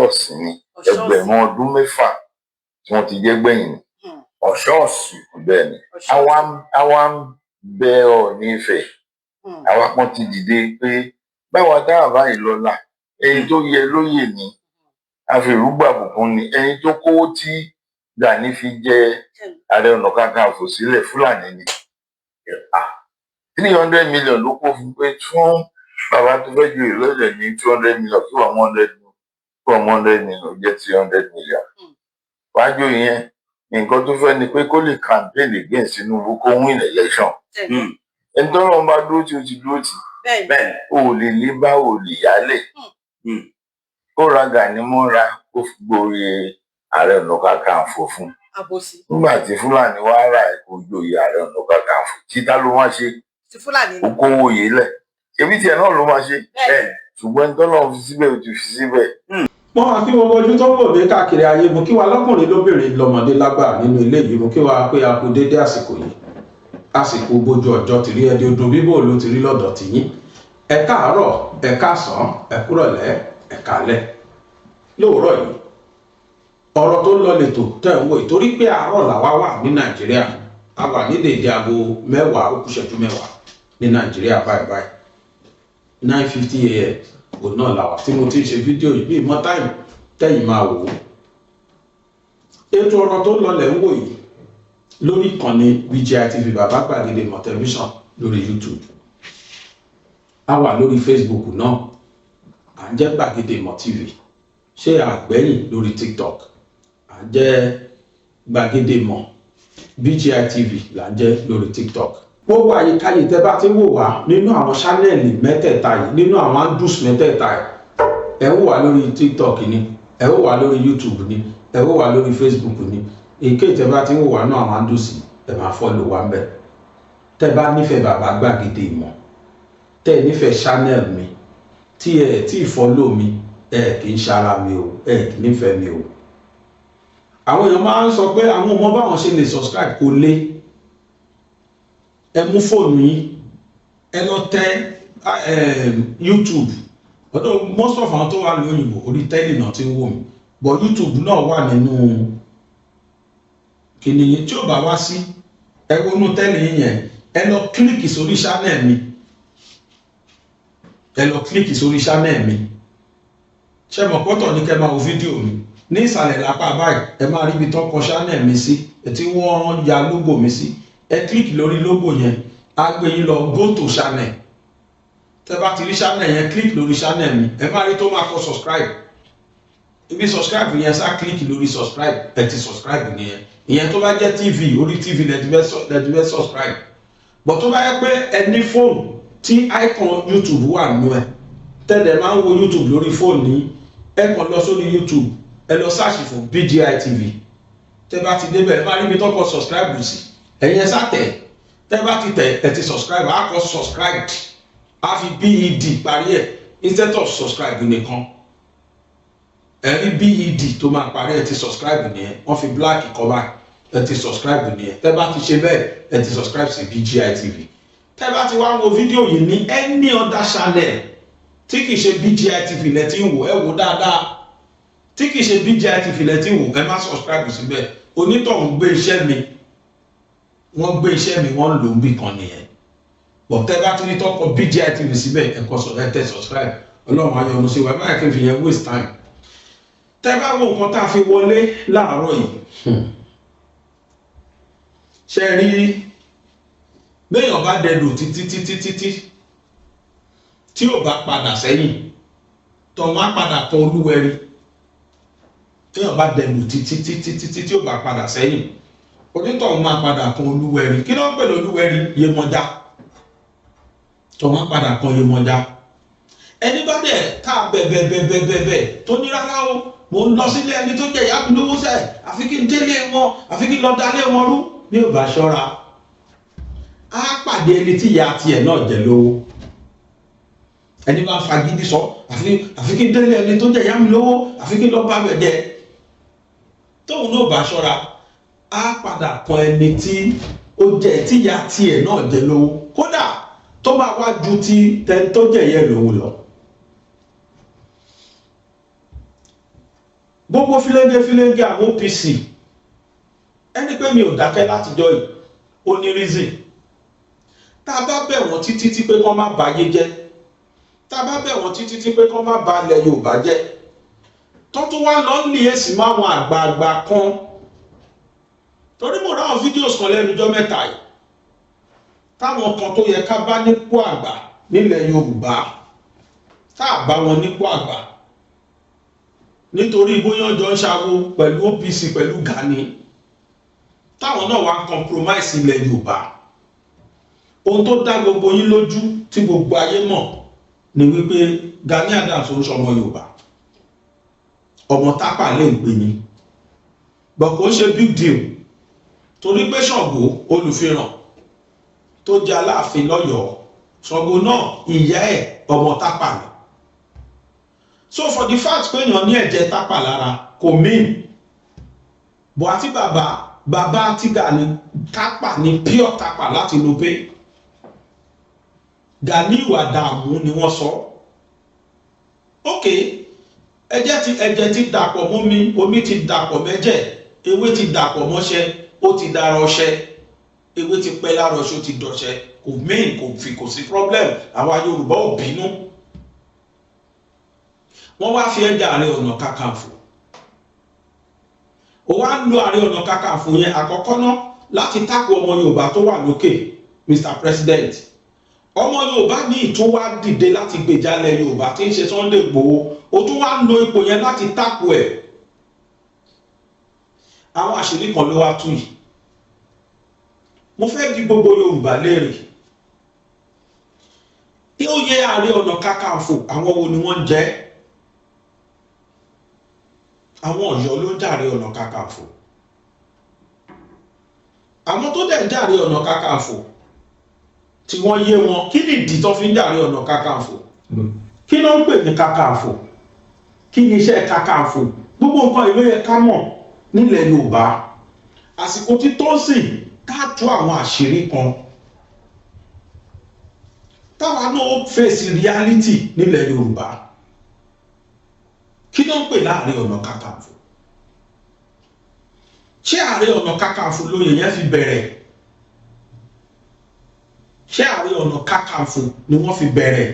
ọ̀sìn ni ẹgbẹ̀rún ọdún mẹ́fà tí wọ́n ti jẹ́ gbẹ̀yìn ni ọ̀ṣọ́ọ̀sì bẹ́ẹ̀ ni àwa ń bẹ Ọọ̀ni Ifẹ̀ àwa kan ti dìde pé báwa dáhà báyìí lọ́la ẹni tó yẹ lóyè ni àfẹrúgbàbùkún ni ẹni tó kówó tí Gani fi jẹ Ààrẹ Ọ̀nà Kakanfò sílẹ̀ Fúlàní ni 300 million ló kó fún pé fún bàbá tó fẹ́ ju ìlọ́jẹ̀ ní 200 million kí wọ́n 100 million jẹ́ 300 million wájú yẹn nǹkan tó fẹ́ ni pé kó lè campaign against Tinubu kó win election ẹni tó lọ́n bá dúró tí ó ti dúró tì bẹ́ẹ̀ o lè lé bá o lè yálẹ̀ kó ra Gani mọ́ra kó fi gborí Ààrẹ Ọ̀nà Kakanfò fún nígbà tí Fúlàní wá rà ẹ̀ kó joyè Ààrẹ Ọ̀nà Kakanfò títà ló wá ṣe okòwò yìí lẹ̀ ṣebí tiẹ̀ náà ló máa ṣe ṣùgbọ́n ẹni tó lọ́n fi síbẹ̀ ó ti fi síbẹ̀. Wọ́n máa kí gbogbo ojú tó ń wò mí káàkiri ayé mo kí wa lọ́kùnrin lóbìnrin lọ́mọdé lágbà nínú ilé yìí mo kí wa pé a kú dédé àsìkò yìí àsìkò bójú ọjọ́ tìrí ẹdí odò bíbò ló ti rí lọ́dọ̀ tìyín ẹ káàárọ̀ ẹ káàsán ẹ kúrọ̀lẹ́ ẹ kálẹ́ lóòrọ̀ yìí ọ̀rọ̀ tó ń lọ lètò tẹ̀ ń wò ìtorí pé àárọ̀ làwa wà ní Nàìjíríà a wà ní dédé aago 10 ó kù ìṣẹ́jú 10 ní Nàìjíríà báyìí 9:50 a.m. òun náà làwà tí mo ti ń ṣe fídíò yìí bí ìmọ̀ táìmù tẹ́yìn máa wò ó ètò ọ̀rọ̀ tó ń lọlẹ̀ ń wò yìí lórí ìkànnì BGI TV Bàbá Gbàgede Ìmọ̀ tẹlifíṣàn lórí YouTube a wà lórí Facebook náà à ń jẹ́ Gbàgede Ìmọ̀ TV ṣé àgbẹ̀yìn lórí TikTok à ń jẹ́ Gbàgede Ìmọ̀ BGI TV là ń jẹ́ lórí TikTok gbogbo àyíkáyé tẹ́ bá ti wò wá nínú àwọn ṣánẹ́ẹ̀lì mẹ́tẹ̀ẹ̀ta yìí nínú àwọn andrews mẹ́tẹ̀ẹ̀ta yìí ẹ wò wá lórí TikTok ni ẹ wò wá lórí YouTube ni ẹ wò wá lórí Facebook ni èké tẹ́ bá ti wò wá náà àwọn andrews ẹ máa follow wa ńbẹ̀ tẹ́ bá nífẹ̀ẹ́ Bàbá Gbàgede Ìmọ̀ tẹ́ nífẹ̀ẹ́ ṣánẹ́ẹ̀lì mi tí ẹ tí follow mi ẹ kì í ṣara mi o ẹ kì í nífẹ̀ẹ́ mi o àwọn èèyàn máa ń sọ pé àwọn ọmọ báwọn ṣe lè subscribe kò lé ẹ mú fóònù yín ẹ lọ tẹ YouTube ọ̀dọ̀ most of àwọn tó wà ní òyìnbó orí tẹ́lì náà ti ń wò mí but YouTube náà wà nínú kìnìyàn tí ó bá wá sí ẹ wọnú tẹ́lì yín yẹn ẹ lọ kílíkì sórí channel mi ṣe mọ̀ pọ́tọ̀ ní kẹ́ máa wo fídíò mi ní ìsàlẹ̀ lápá báyìí ẹ máa rí ibi tó kọ channel mi sí tí wọ́n ya logo mi sí ẹ click lórí logo yẹn á gbé yín lọ go to channel tẹ́ bá ti rí channel yẹn click lórí channel mi ẹ máa rí tó máa kọ subscribe ibi subscribe yẹn sá click lórí subscribe ẹ ti subscribe nìyẹn ìyẹn tó bá jẹ́ TV orí TV lẹ́tìfẹ́ subscribe but tó bá yẹ pé ẹ ní fóònù tí icon YouTube wà nù ẹ tẹ́lẹ̀ máa ń wo YouTube lórí fóònù ní ẹ kàn lọ sórí YouTube ẹ lọ search fún BGI TV tẹ́ bá ti débẹ̀ ẹ máa rí ibi tó kọ subscribe sí ẹ̀yin sá tẹ́ bá ti tẹ̀ ẹ ti subscribe á kọ subscribe á fi BED parí ẹ̀ instead of subscribe nìkan ẹ rí BED tó máa parí ẹ ti subscribe nìyẹn wọ́n fi black cover ẹ ti subscribe nìyẹn tẹ́ bá ti ṣe bẹ́ẹ̀ ẹ ti subscribe sí BGI TV tẹ́ bá ti wá wo fídíò yìí ní any other channel tí kìí ṣe BGI TV lẹ ti ń wò ẹ wò dáadáa tí kìí ṣe BGI TV lẹ ti ń wò ẹ má subscribe síbẹ̀ onítọ̀hún gbé iṣẹ́ mi wọ́n gbé iṣẹ́ mi wọ́n lò ń bì kan nìyẹn bọ̀ tẹ́ bá tún ní tọ́kọ BGI TV síbẹ̀ ẹ kọ́ ẹ tẹ subscribe ọlọ́run ayọ̀ ọ̀nà sí wa ẹ má yẹ kí n fi yẹn waste time tẹ́ bá wo nǹkan tá a fi wọlé láàárọ̀ yìí ṣe rí béèyàn bá dẹdò títí tí ò bá padà sẹ́yìn tó má padà kan olúwẹ̀rí téèyàn bá dẹdò títí tí ò bá padà sẹ́yìn onítọ̀hún máa padà kan olúwẹ̀rí kí ló ń pè lólúwẹ̀rí Yemọja tó má padà kan Yemọja ẹni bá dẹ̀ tá a bẹ̀bẹ̀ tó ní rárá o mo ń lọ sílé ẹni tó jẹ́ ìyá mi lówó sẹ́ àfi kí n délé wọn àfi kí n lọ dálé wọn rú ní ò bá ṣọ́ra á pàdé ẹni tí ìyá tiẹ̀ náà jẹ lówó ẹni bá fagídí sọ àfi kí n délé ẹni tó jẹ́ ìyá mi lówó àfi kí n lọ bá bẹ̀ jẹ tóun náà bá ṣọ́ra á padà kan ẹni tí ó jẹ́ tí ìyá tiẹ̀ náà jẹ lówó kódà tó bá wá ju ti tẹni tó jẹ́ ìyá lówó lọ gbogbo fílẹ́ńgé àwọn OPC ẹni pé mi ò dákẹ́ látijọ́ yìí ó ní reason. Tá a bá bẹ̀ wọ́n títí tí pé kán má báyé jẹ́, tá a bá bẹ̀ wọ́n títí tí pé kán má ba ilẹ̀ Yorùbá jẹ́, tó tún wá lọ ní èsì máwọn àgbààgbà kan. Torí mo ráwọn fídíòs kan lẹ́nu ọjọ́ mẹ́ta yìí táwọn kan tó yẹ ká bá nípò àgbà nílẹ̀ Yorùbá tá a bá wọn nípò àgbà nítorí bóyá ọjọ́ ń ṣàwó pẹ̀lú OPC pẹ̀lú Gani táwọn náà wá compromise ilẹ̀ Yorùbá. Ohun tó dá gbogbo yín lójú tí gbogbo ayé mọ̀ ni wípé Gani Adams ń ṣọmọ Yorùbá, ọmọ Tápà lè ń pè ní, but kò ṣe big deal torí pé Ṣàngó Olùfihàn tó jẹ́ Aláàfin lọ́yọ̀ọ́, Ṣàngó náà ìyá ẹ̀ ọmọ Tápà ni. So for the fact pé èèyàn ní ẹ̀jẹ̀ Tápà lára kò mean bọ̀ àti bàbá àti Gani Tápà ní pure Tápà láti lo pé Gani ìwà dààmú ni wọ́n sọ. Ok, ẹ̀jẹ̀ ti dàpọ̀ mọ́ omi ti dàpọ̀ mẹ́jẹ̀, ewé ti dàpọ̀ mọ́ṣẹ́, ó ti dára ọṣẹ, ewé ti pẹ́ lára ọṣẹ, ó ti dọ̀ṣẹ, kò mean kò sí problem. Àwa Yorùbá ò bínú. Wọ́n wá fi ẹja Ààrẹ Ọ̀nà Kakanfò, ó wá ń lo Ààrẹ Ọ̀nà Kakanfò yẹn àkọ́kọ́ náà láti tako ọmọ Yorùbá tó wà lókè, Mr. President. Ọmọ Yorùbá ní ìtún wá dìde láti gbèjálẹ̀ Yorùbá tí ń ṣe Sunday Igboho, ó tún wá ń lo ipò yẹn láti tako ẹ̀. Àwọn àṣírí kan ló wá tú yìí. Mo fẹ́ bi gbogbo Yorùbá léèrè, tí ó yẹ Ààrẹ Ọ̀nà Kakanfò àwọn wo ni wọ́n jẹ́? Àwọn Ọ̀yọ́ ló jàre Ọ̀nà Kakanfò. Àwọn tó dẹ̀ jàre Ọ̀nà Kakanfò tí wọ́n yé wọn, kí ni ìdí tó fi ń jàre Ọ̀nà Kakanfò? Kí ló ń pè ní Kakanfò? Kí ni iṣẹ́ Kakanfò? Gbogbo nǹkan ìlú yẹ ká mọ̀ nílẹ̀ Yorùbá. Àsìkò tí tó sì ká tú àwọn àṣírí kan táwa náà fèsì reality nílẹ̀ Yorùbá. Kí ló ń pè láàrin Ọ̀nà Kakanfò? Ṣé Ààrẹ Ọ̀nà Kakanfò lóyè yẹn fi bẹ̀rẹ̀? Ṣé Ààrẹ Ọ̀nà Kakanfò ni wọ́n fi bẹ̀rẹ̀?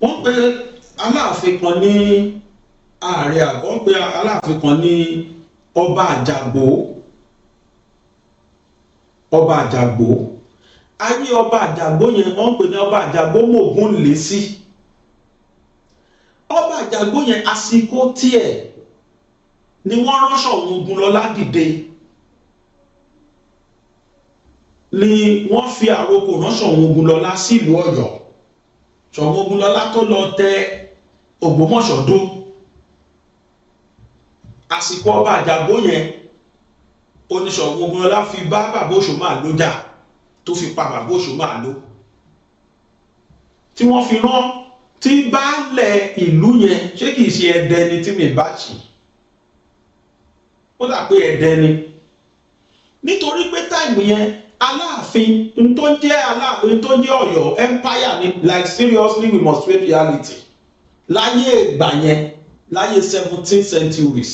Wọ́n pe Aláàfin kan ní ààrẹ àgbà, wọ́n pe Aláàfin kan ní Ọba Àjàgbó. Ọba Àjàgbó. Ayé Ọba Àjàgbó yẹn wọ́n pe ní Ọba Àjàgbó Mògúnlésí. Ọba Àjàgbó yẹn àsìkò tiẹ̀ ni wọ́n rán Ṣọ̀ún Ògúnlọlá dìde, ni wọ́n fi àrokò rán Ṣọ̀ún Ògúnlọlá sílùú Ọ̀yọ́. Ṣọ̀ún Ògúnlọlá tó lọ tẹ Ògbómọ̀ṣọ́ dó. Àsìkò Ọba Àjàgbó yẹn oníṣọ̀ún Ògúnlọlá fi bá bàbá Òṣòmàló jà tó fi pa bàbá Òṣòmàló, tí wọ́n fi rán tí baálẹ̀ ìlú yẹn, ṣé kìí ṣe Ẹdẹ ni tí mi bá ṣì, ó dà pé Ẹdẹ ni. Nítorí pé táìmù yẹn Aláàfin tó jẹ́ Aláàfin tó jẹ́ Ọ̀yọ́ empire ni, like seriously we must face reality. Láyé ìgbà yẹn, láyé 17th centuries,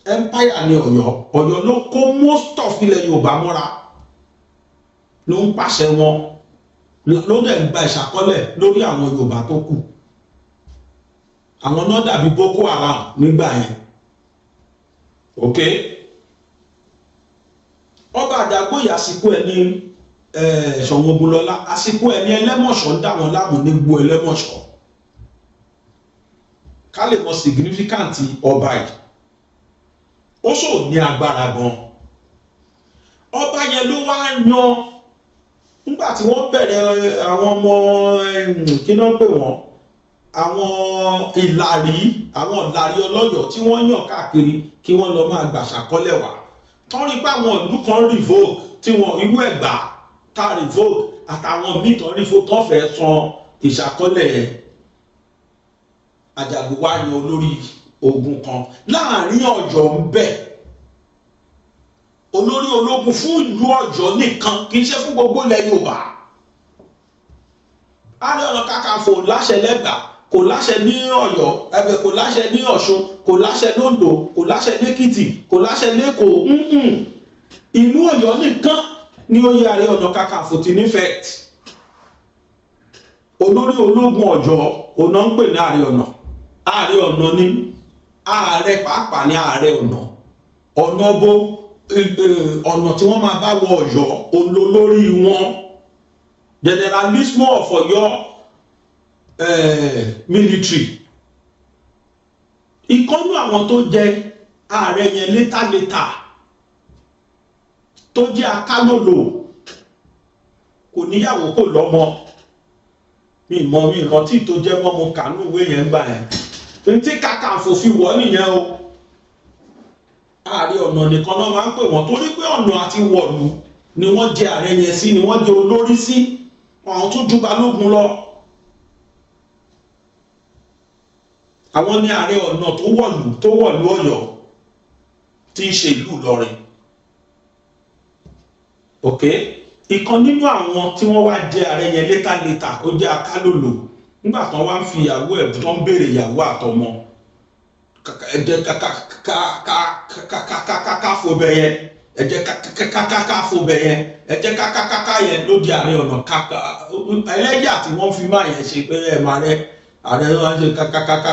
empire ni Ọ̀yọ́ ló kó most of ilẹ̀ Yorùbá mọ́ra, ló ń pàṣẹ wọn, ló dẹ̀ ń gba ìṣàkọ́lẹ̀ lórí àwọn Yorùbá tó kù. Àwọn náà dàbí Boko Haram nígbà yẹn. Ok, Ọba Àjàgbó yìí àsìkò ẹ̀ ní Ṣọ̀ún Ògúnlọlá, àsìkò ẹ̀ ní Ẹlẹ́mọ̀ṣọ́ ń dá wọn láàmú ní gbó Ẹlẹ́mọ̀ṣọ́. Ká lè mọ significant ọba yìí, ó sò ní agbára gan. Ọba yẹn ló wá yan nígbà tí wọ́n bẹ̀rẹ̀ àwọn ọmọ kí náà pè wọ́n, àwọn ìlàrí ọlọ́yọ̀ tí wọ́n yàn káàkiri kí wọ́n lọ máa gbàṣàkọ́lẹ̀ wá. Tán rí pé àwọn ìlú kan revoke tí wọ́n irú Ẹ̀gbá ta revoke àtàwọn míì tán revoke tán fẹ́ san ìṣàkọ́lẹ̀. Àjàgbó wá yan olórí ogun kan láàrin Ọ̀yọ́ ń bẹ̀, olórí ológun fún ìlú Ọ̀yọ́ nìkan, kì í ṣe fún gbogbo ilẹ̀ Yorùbá. Ààrẹ Ọ̀nà Kakanfò láṣẹ lẹ́gbàá kò láṣẹ ní Ọ̀yọ́, kò láṣẹ ní Ọ̀ṣun, kò láṣẹ lóńdó, kò láṣẹ lẹ́kìtì, kò láṣẹ lẹ́kọ̀ọ́. Ìlú Ọ̀yọ́ nìkan ni oyè Ààrẹ Ọ̀nà Kakanfò ti nífẹ̀ẹ́. Olórí ológun Ọ̀yọ́ ọ̀nà ń pè ní Ààrẹ Ọ̀nà. Ààrẹ Ọ̀nà ni ààrẹ pàápàá ní Ààrẹ Ọ̀nà. Ọ̀nà bó ọ̀nà tí wọ́n máa bá wọ Ọ̀yọ́ olólórí wọn. Generalismo of Ọ̀yọ́ military. Ìkọ́nú àwọn tó jẹ ààrẹ yẹn létà tó jẹ́ akálòlò kò níyàwó kò lọ́mọ. Mi ìrántí tó jẹ́ mọ́ mo kà ní ìwé yẹn gbà ẹ̀. Tí Kakanfò fi wọ́ nìyẹn o. Ààrẹ Ọ̀nà nìkan náà máa ń pè wọ́n torí pé ọ̀nà àti wọ̀lú ni wọ́n jẹ ààrẹ yẹn sí, ni wọ́n jẹ olórí sí. Àwọn tó ju Balógun lọ. Àwọn ní Ààrẹ Ọ̀nà tó wọ̀lú Ọ̀yọ́ tí í ṣe ìlú Ìlọrin. Ok, ìkan nínú àwọn tí wọ́n wá jẹ ààrẹ yẹn létà ó jẹ́ akálòlò nígbà tán wá ń fi ìyàwó ẹ̀ tó ń béèrè ìyàwó àtọmọ ẹ̀jẹ̀ kákáfò bẹ̀ yẹn ẹ̀jẹ̀ kákáfò bẹ̀ yẹn ẹ̀jẹ̀ kákáká yẹn ló di Ààrẹ Ọ̀nà ẹlẹ́yà tí wọ́n fi máa yẹn ṣe pé ẹ̀ máa rẹ ààrẹ wọn ṣe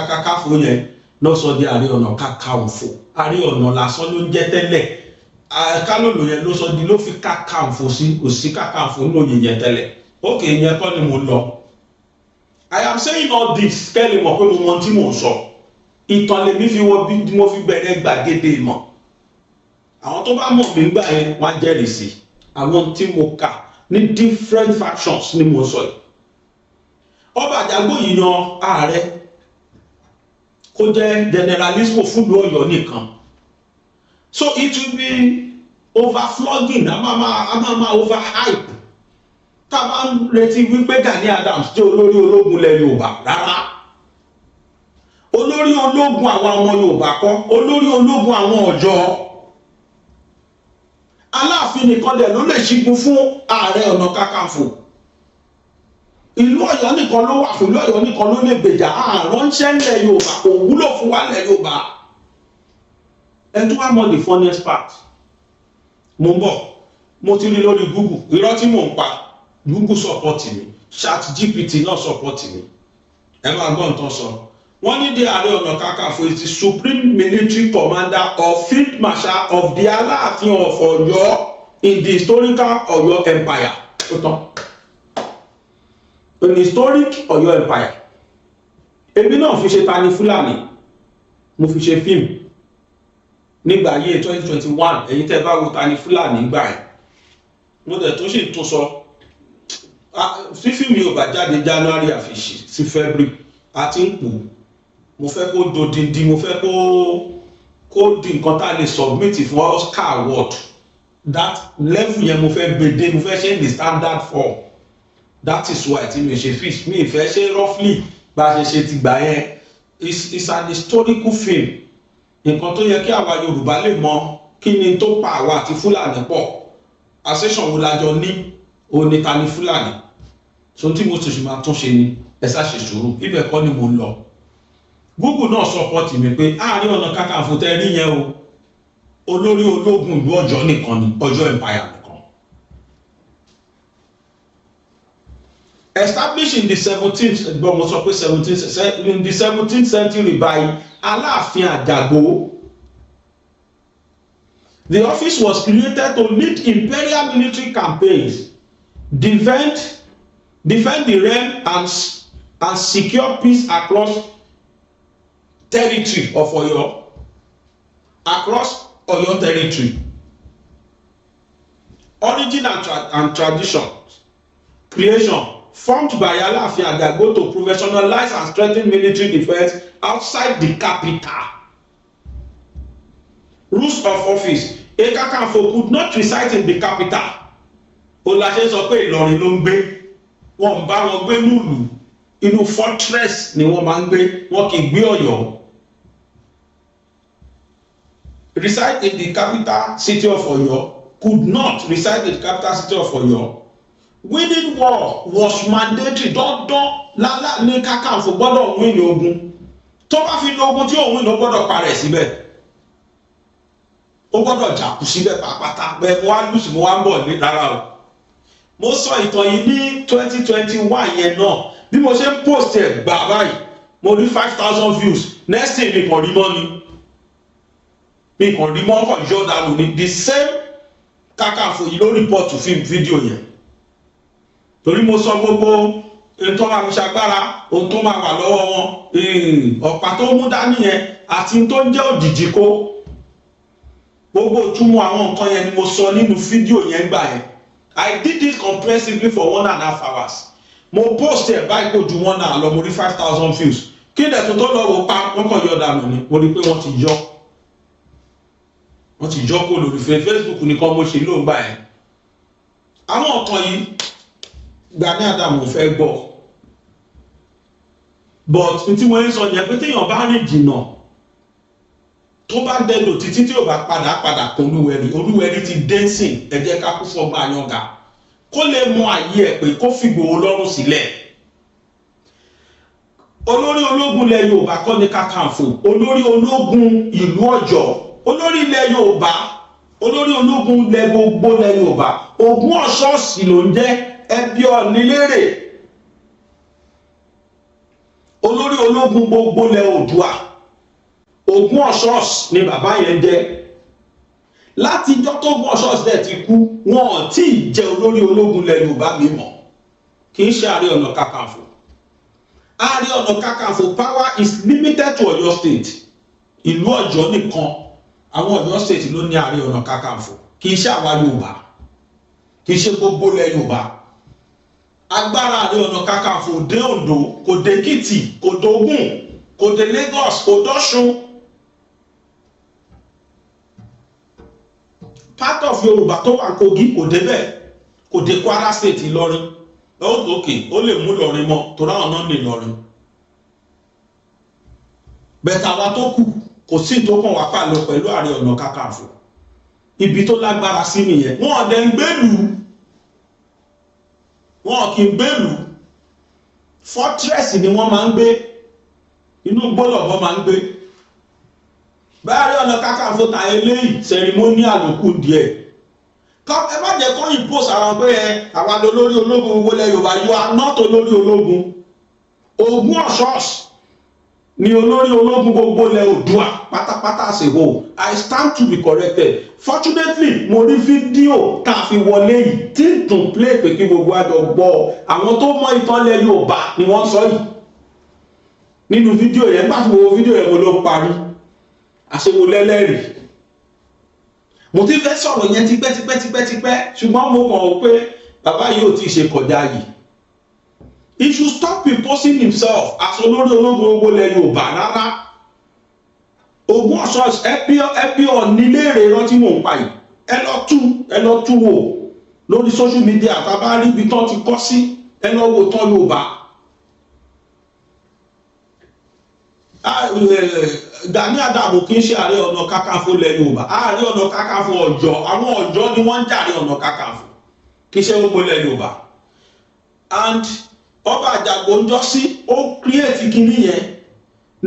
kákáfò yẹn lọ sọ di Ààrẹ Ọ̀nà Kakanfò. Ààrẹ Ọ̀nà lásán ló ń jẹ́ tẹ́lẹ̀. Kálòlò yẹn ló sọ di ló fi Kakanfò sí, kò sí Kakanfò nínú òye yẹn tẹ́lẹ̀. Ókè yẹn kọ́ ni mo lọ. I am saying all this kẹ́lẹ̀ mọ̀ pé mo mọ tí mò ń sọ. Ìtàn lèmi fi wọ bí mo fi bẹ̀rẹ̀ gbàgede ìmọ̀. Àwọn tó bá mọ̀ mí gbà yẹn wọ́n á jẹ́rìí sí. Àwọn tí mo kà ní different factions ni mo sọ yìí. Ọba Àjàgbó yìí yan ààrẹ kó jẹ́ generalismo fún ìlú Ọ̀yọ́ nìkan. So it will be overflogging, a máa overhype. Tá a bá ń retí wípé Gani Adams jẹ́ olórí ológun ilẹ̀ Yorùbá rárá. Olórí ológun àwọn ọmọ Yorùbá kọ́, olórí ológun àwọn Ọ̀yọ́. Aláàfin nìkan dẹ̀ ló lè ṣígun fún Ààrẹ Ọ̀nà Kakanfò. Ìlú Ọ̀yọ́ nìkan ló wà fún, ìlú Ọ̀yọ́ nìkan ló lè gbèjà àránṣẹ́ ilẹ̀ Yorùbá, kò wúlò fún wa ilẹ̀ Yorùbá. And to have more the funniest part, mo ń bọ̀, mo ti rí lórí Google, irọ́ tí mò ń pa, Google support mi, ChatGPT náà support mi. Ẹ máa gbọ́ nǹkan sọ. Wọ́n ní the Ààrẹ Ọ̀nà Kakanfò is the supreme military commander or field marshal of the Aláàfin of Ọ̀yọ́ in the historical Ọ̀yọ́ empire. In the historic Ọ̀yọ́ empire. Èmi náà fi ṣe Tani Fúlàní, mo fi ṣe fíìmù. Nígbà ayé 2021 èyí tẹ́ bá wo Tani Fúlàní gbà ẹ̀ mo dẹ̀ tó sì tún sọ fífí mi ò bá jáde January àfìṣì sí February àti ń pò mo fẹ́ kó dodindi, mo fẹ́ kó di nǹkan tá a lè submit fún Oscar award. That level yẹn mo fẹ́ gbèdé, mo fẹ́ ṣe ní standard form. That is why tí mi ṣe fish mi ìfẹ́ ṣe roughly bá a ṣe ti gbà yẹn. It's an historical film. Nǹkan tó yẹ kí àwa Yorùbá lè mọ kí ni tó pa àwa àti Fúlàní pọ̀. Accession wo la jọ ní òní Tani Fúlàní. So tí mo tún ṣe máa tún ṣe ni ẹ ṣá ṣe sùúrù, ibẹ̀ kọ́ ni mo ń lọ. Google náà support mi pé Ààrẹ Ọ̀nà Kakanfò tẹ́ rí yẹn o, olórí ológun ìlú Ọ̀yọ́ nìkan ni, Ọ̀yọ́ empire nìkan. Established in the 17th century by Aláàfin Àjàgbó, the office was created to lead imperial military campaigns, defend the realm and secure peace across territory of Ọ̀yọ́, across Ọ̀yọ́ territory. Origin and tradition. Creation. Formed by Aláàfin Àjàgbó to professionalize and strengthen military defense outside the capital. Rules of office. A Kakanfò could not reside in the capital. Olàṣẹ sọ pé Ìlọrin ló ń gbé. Wọ́n bá wọn gbé nílùú. Inú fortress ni wọ́n máa ń gbé. Wọ́n kì í gbé Ọ̀yọ́. Reside in the capital city of Ọ̀yọ́. Could not reside in the capital city of Ọ̀yọ́. winning war was mandatory. Dandan lálá ní Kakanfò gbọ́dọ̀ win ogun. Tó bá fi lo ogun tí ó win ló gbọ́dọ̀ parẹ́ síbẹ̀. Ó gbọ́dọ̀ jàkú síbẹ̀ pàápàá bẹ́ẹ̀ mo wá lùsì mo wá ń bọ̀ ní rárá o. Mo sọ ìtàn yìí ní 2021 yẹn náà bí mo ṣe ń post ẹ̀ gbà báyìí mo rí 5,000 views next thing mi kàn rí mọ́ ni mi kàn rí mọ́ kàn yọ̀ dànù ni the same Kakanfò yìí ló report film video yẹn torí mo sọ gbogbo ohun tó máa fi ṣagbára ohun tó máa wà lọ́wọ́ wọn ọ̀pá tó mú dání yẹn àti tó ń jẹ́ òjìji kó gbogbo ìtumọ̀ àwọn nǹkan yẹn ni mo sọ nínú fídíò yẹn gbà yẹn I did it comprehensively for 1.5 hours mo post ẹ̀ báyìí kò ju 1 hour lọ mo rí 5,000 views kí ni ẹ̀sùn tó lọ wò pa wọ́n kàn yọ dànù ni mo rí pé wọ́n ti yọ kó lórí Facebook nìkan mo ṣe ló ń gbà yẹn àwọn nǹkan yìí Gani Adams ò fẹ́ gbọ́ but tí wọ́n ń sọ yẹn pé téèyàn bá rìn jìnnà tó bá dẹnu títí tí ò bá padà kan Olúwẹ̀rí ti dẹ́sìn ẹ jẹ́ ká kú fọgbọ́n àyànga kó lè mọ àyè ẹ̀ pé kó fìgbòho lọ́rùn sílẹ̀ olórí ológun ilẹ̀ Yorùbá kọ́ ní Kakanfò olórí ológun ìlú Ọ̀yọ́ olórí ilẹ̀ Yorùbá olórí ológun ilẹ̀ gbogbo ilẹ̀ Yorùbá Ògúnọ̀ṣọ́ọ̀sì ló ń jẹ́ ẹbí Ọ̀nìlérè olórí ológun gbogbo ilẹ̀ Oòduà Ògúnọ̀ṣọ́ọ̀sì ni bàbá yẹn jẹ́ láti ijọ́ tó Ògúnọ̀ṣọ́ọ̀sì dẹ̀ ti kú wọn ò tí ì jẹ́ olórí ológun ilẹ̀ Yorùbá mi mọ̀ kì í ṣe Ààrẹ Ọ̀nà Kakanfò Ààrẹ Ọ̀nà Kakanfò power is limited to Ọ̀yọ́ state ìlú Ọ̀yọ́ nìkan àwọn Ọ̀yọ́ state ló ní Ààrẹ Ọ̀nà Kakanfò kì í ṣe àwa Yorùbá kì í ṣe gbogbo ilẹ̀ Yorùbá agbára Ààrẹ Ọ̀nà Kakanfò dé Oǹdó kò dé Èkìtì kò dógùn kò dé Lagos kò dọ́ṣun part of Yorùbá tó wà Kogi kò débẹ̀ kò dé Kwara state Ìlọrin òkè ó lè mú Ìlọrin mọ́ torí àwọn náà ní Ìlọrin bẹ́ẹ̀ tàwa tó kù kò sí tó kàn wá pàlọ́ pẹ̀lú Ààrẹ Ọ̀nà Kakanfò ibi tó lágbára sí nìyẹn wọn ò dẹ̀ ń gbèlú wọn kì í gbèlú fortress ni wọ́n máa ń gbé inú gbọ́lọ̀bọ́ máa ń gbé Ààrẹ Ọ̀nà Kakanfò ta eléyìí ceremonial lókù díẹ̀ ẹ má jẹ́ kó impose àwọn pé àwọn olórí ológun wọlé Yorùbá you are not olórí ológun Ògúnọ̀ṣọ́ọ̀sì ni olórí ológun gbogbo ilẹ̀ Oòduà pátápátá as a whole I stand to be corrected fortunately mo rí fídíò tá a fi wọlé yìí tí n tún play pé kí gbogbo àjọ gbọ́ àwọn tó mọ ìtàn ilẹ̀ Yorùbá ni wọ́n sọ yìí nínú fídíò yẹn bá fi wo fídíò yẹn mo ló parí àṣewò lẹ́lẹ́rìí mo ti fẹ́ sọ̀rọ̀ yẹn tipẹ́ ṣùgbọ́n mo mọ̀ ọ́ pé bàbá yìí ò tí ì ṣe kọjá yìí he should stop imposing himself as olórí ológun owó ilẹ̀ Yorùbá rárá Ògúnọ̀ṣọ́ọ̀sì ẹbí Ọ̀nìlérè rántí mò ń pa yìí ẹ lọ tú wò lórí social media tàbá rí ibi tán ti kọ́ sí ẹ lọ wò tán Yorùbá Gani Adams kì í ṣe Ààrẹ Ọ̀nà Kakanfò ilẹ̀ Yorùbá Ààrẹ Ọ̀nà Kakanfò Ọ̀yọ́ àwọn Ọ̀yọ́ ni wọ́n ń jà Ààrẹ Ọ̀nà Kakanfò kì í ṣe gbogbo ilẹ̀ Yorùbá and ọba Àjàgbó ń jọ sí ó create kinní yẹn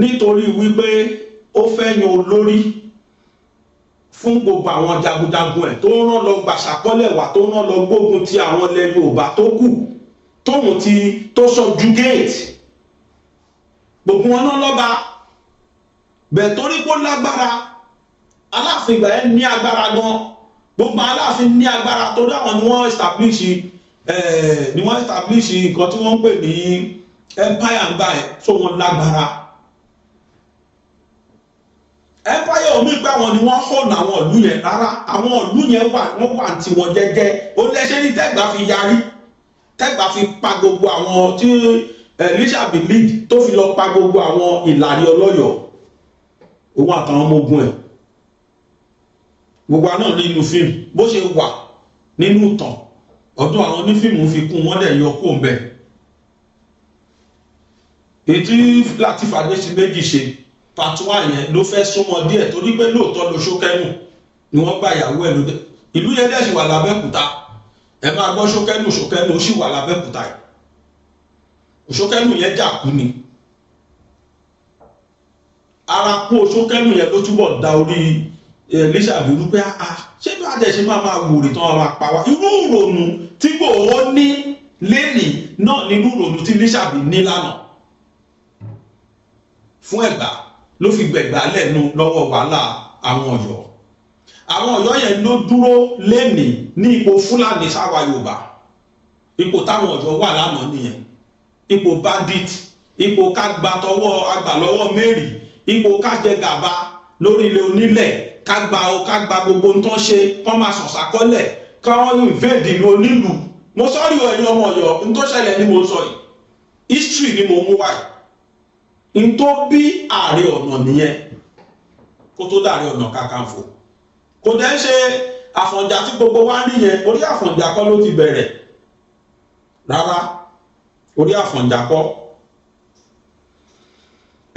nítorí wípé ó fẹ́ yan olórí fún gbogbo àwọn jagunjagun ẹ̀ tó rán lọ gbàṣàkọ́lẹ̀ wá tó rán lọ gbógun ti àwọn ilẹ̀ Yorùbá tó kù tóun ti tó subjugate gbogbo wọn náà lọ́ba bẹ́ẹ̀ torí pé ó lágbára Aláàfin ìgbà yẹn ní agbára gan gbogbo Aláàfin ní agbára torí àwọn ni wọ́n establish nǹkan tí wọ́n ń pè ní empire ń gbà ẹ̀ tó wọn lágbára empire omi pé àwọn ni wọ́n hàn àwọn ìlú yẹn rárá àwọn ìlú yẹn wọ́n wà tí wọ́n jẹ́jẹ́ ó lẹ́sẹ̀ ní Tẹ́gbà fi yarí Tẹ́gbà fi pa gbogbo àwọn tí Elizabeth lead tó fi lọ pa gbogbo àwọn Ìlàrí Ọlọ́yọ̀ òun àtàwọn ọmọ ogun ẹ̀ gbogbo àná nínú fíìmù bó ṣe wà nínú ìtàn ọdún àwọn onífíìmù fi kún wọ́n dẹ̀ yọ kó ń bẹ̀ ètí Lateef Adéṣíméjì ṣe part 1 yẹn ló fẹ́ súnmọ́ díẹ̀ torí pé lóòótọ́ ló ṣókẹ́nù ni wọ́n gba ìyàwó ẹ̀ lóde ìlú yẹn dẹ̀ sì wà l'Abẹ́òkúta ẹ máa gbọ́ Ṣókẹ́nù ó sì wà l'Abẹ́òkúta yìí. Ṣókẹ́nù yẹn jà kú ni. Ara kú Ṣókẹ́nù yẹn ló túbọ̀ da orí Lísàbí rú pé ṣé bí adẹ̀ ṣe máa wòrè tán máa pa wá. Irú ìrònú tí Ìgbòho ní lẹ́nìí náà nínú ìrònú tí Lísàbí ní lánàá fún Ẹ̀gbá ló fi gbẹ̀gbá lẹ́nu lọ́wọ́ wàhálà àwọn Ọ̀yọ́. Àwọn Ọ̀yọ́ yẹn ló dúró lẹ́nìí ní ipò Fúlàní sáwa Yorùbá. Ipò táwọn Ọ̀yọ́ wà lánàá nìyẹn. Ipò bandit, ipò kágbà lọ́wọ́ Mary, ipò kájẹ gàba lórí ilẹ̀ onílẹ̀, kágbà gbogbo ń tán ṣe, kán máa sọ̀sàkọ́lẹ̀, káwọn invade ìlú onílùú. Mo sọ́rí ẹ̀yin ọmọ Ọ̀yọ́, ń tó ṣẹlẹ̀ ní mo sọ yìí. History ni mo mú wáyìí. Ń tó bí Ààrẹ Ọ̀nà nìyẹn kó tó dàrí Ọ̀nà Kakanfò. Kò dẹ́ ṣe Àfọ̀njá tí gbogbo wa rí yẹn, orí Àfọ̀njá kọ́ ló ti bẹ̀rẹ̀. Rárá, orí Àfọ̀njá kọ́.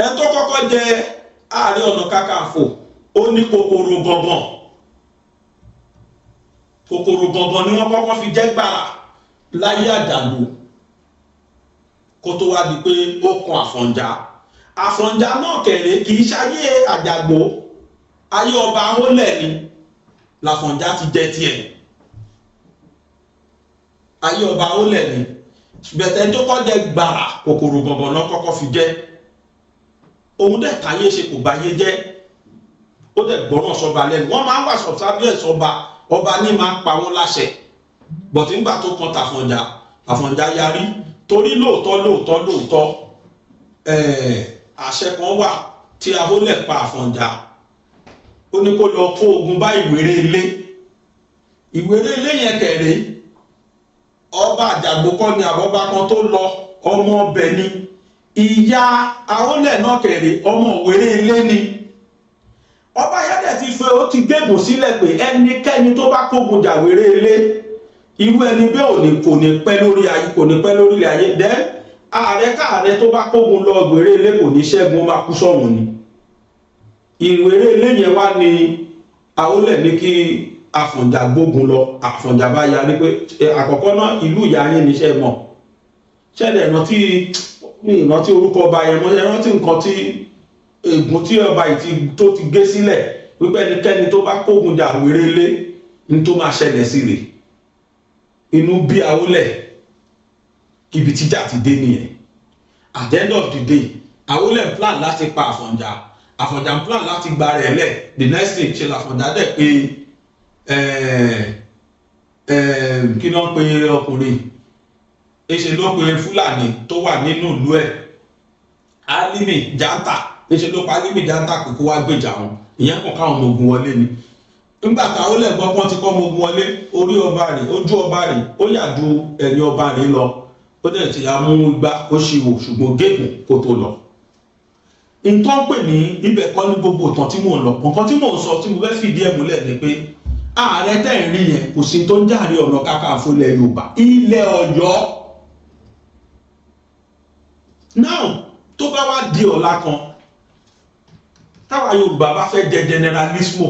Ẹ tó kọ́kọ́ jẹ Ààrẹ Ọ̀nà Kakanfò ó ní kòkòrò gangan. Kòkòrò gangan ni wọ́n kọ́kọ́ fi jẹ́ gbàrà láyé Àjàlù kó tó wá di pé ó kan Àfọ̀njá. Àfọ̀njá náà kẹ̀lé kì í ṣayé Àjàgbó, ayé ọba Awólẹ̀ ni l'Àfọ̀njá ti jẹ tiẹ̀. Ayé ọba Awólẹ̀ ni bẹ̀tẹ̀ tó kọ́ jẹ gbàrà kòkòrò gangan náà kọ́kọ́ fi jẹ́. Òun dẹ̀ káyé ṣe kò báyé jẹ́, ó dẹ̀ gbọ́ràn sọba lẹ́nu. Wọ́n máa ń wà subservient ọba ní máa pa wọ́n láṣẹ. Bọ̀tí nígbà tó kan t'Àfọ̀njá, Àfọ̀njá yarí torí lóòótọ́ àṣẹ kan wà tí Awólẹ̀ pa Àfọ̀njá. Ó ní kó lọ kó ogun bá Ìwéré Ilé. Ìwéré Ilé yẹn kẹ̀ré ọba Àjàgbó kọ́ ni àbọ̀bá kan tó lọ, ọmọ ọbẹ̀ ni. Ìyá Awólẹ̀ náà kẹ̀ré ọmọ Ìwéré Ilé ni. Ọba yẹ́dẹ̀ ti fẹ́ ó ti gbégùn sílẹ̀ pé ẹnikẹ́ni tó bá kógun jà Ìwéré Ilé irú ẹni bẹ́ẹ̀ kò ní pẹ́ lórí ayé, kò ní pẹ́ lórí ilẹ̀ ayé. Dẹ́ ààrẹ tó bá kógun lọ Ìwéré Ilé kò ní ṣẹ́gun, ó máa kú sọ́run ni. Ìwéré Ilé yẹn wá ní Awólẹ̀ ní kí Àfọ̀njá gbógun lọ. Àfọ̀njá bá yarí pé àkọ́kọ́ náà ìlú ìyá yín níṣẹ́ mọ̀. Ṣẹ́dẹ̀ ìrántí orúkọ ọba yẹn mọ́, ìrántí nǹkan tí ègún tí ọba yìí tó ti gé sílẹ̀ wípé ẹnikẹ́ni tó bá kógun jà Ìwéré Ilé ní tó máa ṣẹlẹ̀ sí rẹ̀. Inú bí Awólẹ̀, ibi tíjà ti dé nìyẹn. At the end of the day, Awólẹ̀ plan láti pa Àfọ̀njá. Àfọ̀njá plan láti gba rẹ̀ lẹ̀. The next thing ṣe l'Àfọ̀njá dẹ̀ pé kí ló ń pe ọkùnrin èṣe ló pe Fúlàní tó wà nínú ìlú ẹ̀, Álímì Jántà. Èṣe ló pa Álímì Jántà pé kó wá gbèjà wọn. Ìyẹn kàn káwọn ọmọ ogun wọlé ni. Nígbà táwọn lẹ̀ gbọ́ pọ́n ti kọ́ ọmọ ogun wọlé, orí ọba rẹ̀, ojú ọba rẹ̀ ó yà ju ẹ̀yìn ọba rẹ̀ lọ. Ó dẹ̀ ti ya mú igbá ó ṣì wò ṣùgbọ́n gégùn kó tó lọ. Nǹkan pè ní ibẹ̀ kọ́ ní gbogbo ìtàn tí mò ń lọ. Nǹkan tí mò ń sọ tí mo fẹ́ fìdí ẹ̀ múlẹ̀ ni pé ààrẹ tẹ́ ń rí yẹn kò sí tó ń jàre Ọ̀nà Kakanfò ilẹ̀ Yorùbá, ilẹ̀ Ọ̀yọ́. Now tó bá wá di ọ̀la kan táwa Yorùbá bá fẹ́ jẹ generalismo,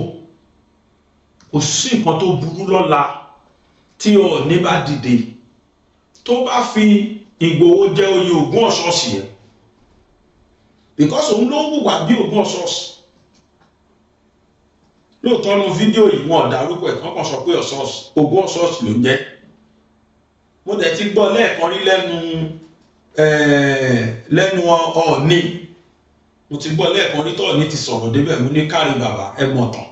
kò sí nǹkan tó burú lọ́la tí Ọọ̀ni bá dìde tó bá fi Ìgbòho jẹ oyè Ògún Ọ̀ṣọ́ọ̀ṣì yẹn, because òun ló wùwà bí Ògún Ọ̀ṣọ́ọ̀ṣì. Lóòótọ́ nu fídíò yìí wọn dárúkọ ẹ̀ kọ́kàn sọ pé Ògún Ọ̀ṣọ́ọ̀ṣì ló ń jẹ́. Mo dẹ̀ ti gbọ́ lẹ́ẹ̀kan rí lẹ́nu Ọọ̀ni. Mo ti gbọ́ lẹ́ẹ̀kan rí tọ́ọ̀ni ti sọ̀rọ̀ débẹ̀, mo ní kárí bàbá ẹ mọ̀ tán.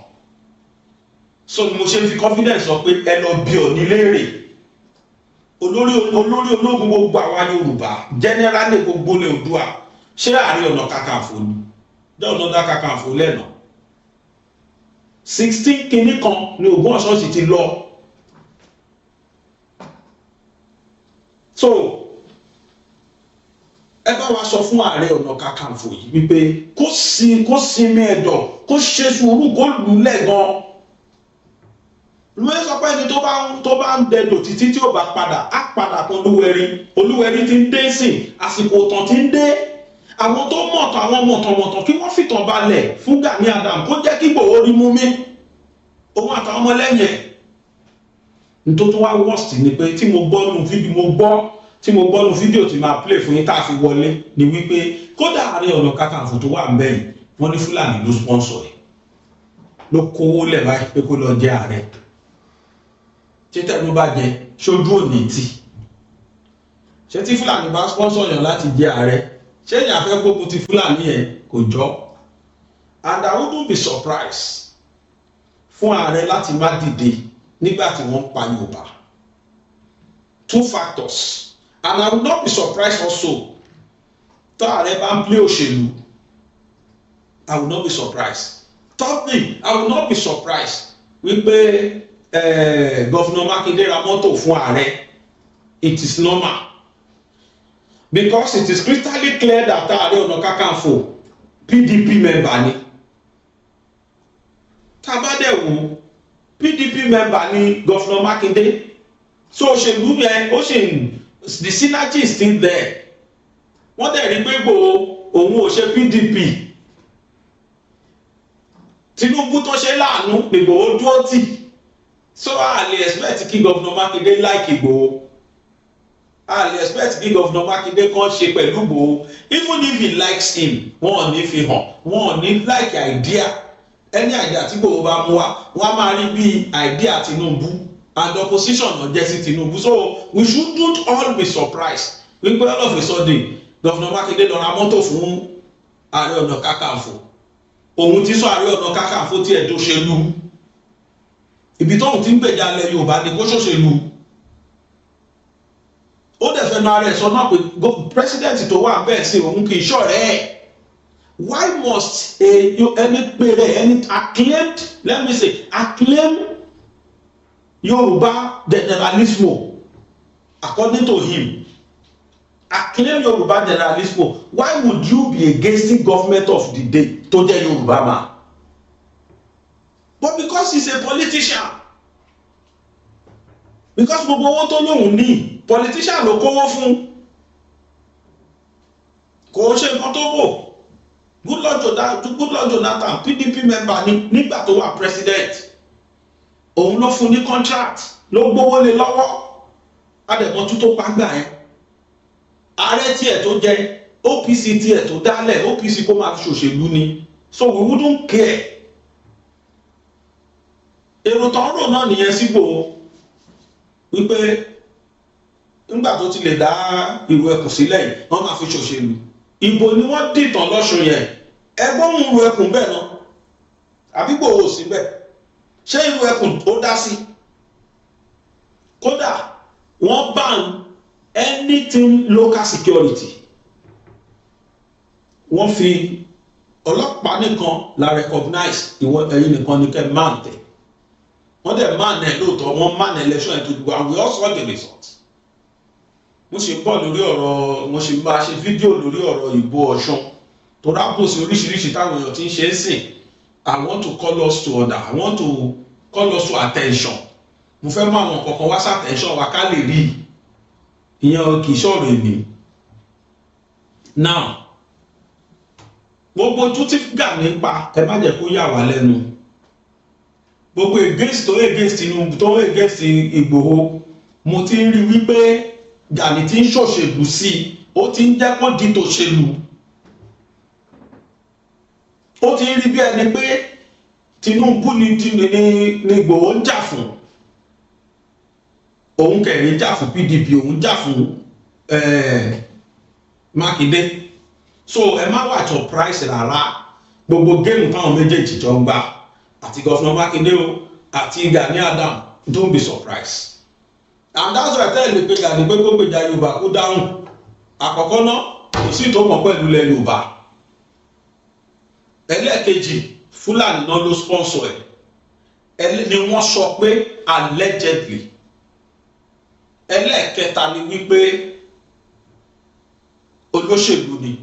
So ni mo ṣe fi confidence sọ pé ẹ lọ bí Ọọ̀ni léèrè. Olórí ológun gbogbo àwa Yorùbá generally gbogbo lè Oòduà ṣé Ààrẹ Ọ̀nà Kakanfò ni? Jẹ́ Ọ̀nà Kakanfò lẹ́nà 16 kìíní kan ni Ògún Ọ̀ṣọ́ọ̀ṣì ti lọ. So ẹ bá wa sọ fún Ààrẹ Ọ̀nà Kakanfò yìí wípé kó sinmi ẹ̀dọ̀, kó ṣe sùúrù, kó lulẹ̀ gan. Lúwẹ́ sọ pé ẹni tó bá ń dẹdò títí tí ó bá padà á padà kan Olúwẹ̀rí ti ń dé sìn, àsìkò ọ̀tàn ti ń dé. Àwọn tó mọ̀tàn, àwọn mọ̀tànmọ̀tàn kí wọ́n fìtàn balẹ̀ fún Gani Adams kó jẹ́ kí Ìgbòho rí mú mi, òun àtàwọn ọmọlẹ́yìn ẹ̀. nítorí tó wá worst ni pé tí mo gbọ́ nu fídíò tí máa play fún yín tá a fi wọlé ni wípé kódà Ààrẹ Ọ̀nà Kakanfò tó wà ń bẹ̀ yìí wọ́n ní Fúlàní ló sponsor ẹ̀ ló kówó lẹ̀ báyìí pé kó lọ jẹ ààrẹ ṣé tẹnu bá jẹ ṣojú òní tì ṣé tí Fúlàní bá sponsor yàn láti jẹ ààrẹ ṣé èèyàn fẹ́ gbógun ti Fúlàní ẹ̀ kò jọ. And I wouldn't be surprised fún ààrẹ láti má dìde nígbà tí wọ́n pa Yorùbá. 2 factors, and I would not be surprised also tá ààrẹ bá ń play òṣèlú. I would not be surprised. Thirdly, I would not be surprised wípé Governor Makinde ra mọ́tò fún ààrẹ. It is normal because it is crystal clear that Ààrẹ Ọ̀nà Kakanfò PDP member ni. Tabadẹ̀wò PDP member ni Governor Makinde, so òṣèlú yẹn ó ṣe the synergy is still there. Wọ́n dẹ̀ rí pé òun ò ṣe PDP. Tinubu tó ṣe láàánú Ìgbòho dúró tì, so a lè expect kí Governor Makinde like Ìgbòho, a lè expect kí Governor Makinde kan ṣe pẹ̀lú Ìgbòho. Even if he likes him, wọn ò ní fi hàn, wọn ò ní like idea. Any idea tí Ìgbòho bá mú wá, wọ́n á máa rí bí idea Tinubu, and opposition náà jẹ́ sí Tinubu. So we shouldn't all be surprised wípé all of a sudden Governor Makinde lọ ra mọ́tò fún Ààrẹ Ọ̀nà Kakanfò. Òun ti sọ Ààrẹ Ọ̀nà Kakanfò tí ẹ̀ tó ṣèlú. Ibi tóun ti ń gbèjà ilẹ̀ Yorùbá ni kó ṣòṣèlú. Ó dẹ̀ fẹ́ máa rẹ̀ sọ náà pé president tó wà bẹ́ẹ̀ sí òun kì í ṣọ̀rẹ́ ẹ̀. Why must any acclaimed, let me say, acclaimed Yoruba generalismo, according to him, acclaimed Yoruba generalismo, why would you be against the government of the day to the Yoruba man? But because he's a politician, because gbogbo owó tó lóun ní politician ló kówó fún, kò ṣe nǹkan tó wò. Goodluck Jonathan PDP member ni nígbà tó wà president, òun ló fún ní contract, ló gbówó lé lọ́wọ́, adẹ̀mọ́tú tó pàgbà yẹn. Ààrẹ tiẹ̀ tó jẹ OPC tiẹ̀ tó dálẹ̀, OPC kó máa fi ṣòṣèlú ni, so we wouldn't care. Èrò tán rò náà nìyẹn síbò wípé nígbà tó ti lè dá ìrù ẹkùn sílẹ̀ yìí wọ́n máa fi ṣòṣèlú. Ìbò ni wọ́n dìtàn lọ́ṣùn yẹn, ẹgbọ́n mú ìrù ẹkùn bẹ́ẹ̀ náà àbí Ìgbòho sí bẹ́ẹ̀, ṣé ìrù ẹkùn ó dá sí? Kódà wọ́n ban anything local security, wọ́n fi ọlọ́pàá nìkan la recognize ẹ̀yin nìkan ní kẹ́ máa tẹ̀. Wọ́n dẹ̀ máa nẹ̀ lóòótọ́, wọ́n máa nẹ̀ election ètò ìdìbò, and we all saw the result. Mo ṣe bọ́ lórí ọ̀rọ̀, mo ṣe máa ṣe fídíò lórí ọ̀rọ̀ ìbò Ọ̀ṣun tó rábòsí oríṣiríṣi táwọn èèyàn ti ń ṣe é sìn. I want to call us to order, I want to call us to attention. Mo fẹ́ mú àwọn kankan wá sí attention wa ká lè rí ìyẹn kì í ṣọ̀rọ̀ èmi. Now gbogbo ojú tí Gani pa ẹ má jẹ́ kó yà wá lẹ́nu. Gbogbo against Tinubu tó against Ìgbòho, mo ti ń rí wípé Gani ti ń ṣòṣèlú sí i, ó ti ń jẹ́ kó di tòṣèlú. Ó ti ń rí bí ẹni pé Tinubu ni Ìgbòho ń jà fún. Òun kẹ̀rin jà fún PDP, òun jà fún Makinde. So ẹ má wà surprise rárá, gbogbo géèmù táwọn méjèèjì jọ ń gbà àti Governor Makinde o àti Gani Adam, don't be surprised. And that's why tẹ́lẹ̀ pé Gani pé kó gbèjà Yorùbá kó dáhùn. Àkọ́kọ́ náà kò sí tó mọ̀ pẹ̀lú ilẹ̀ Yorùbá. Ẹlẹ́ẹ̀kejì, Fúlàní náà ló sponsor ẹ̀ ni wọ́n sọ pé allegedly. Ẹlẹ́ẹ̀kẹta ni wípé olóṣèlú ni,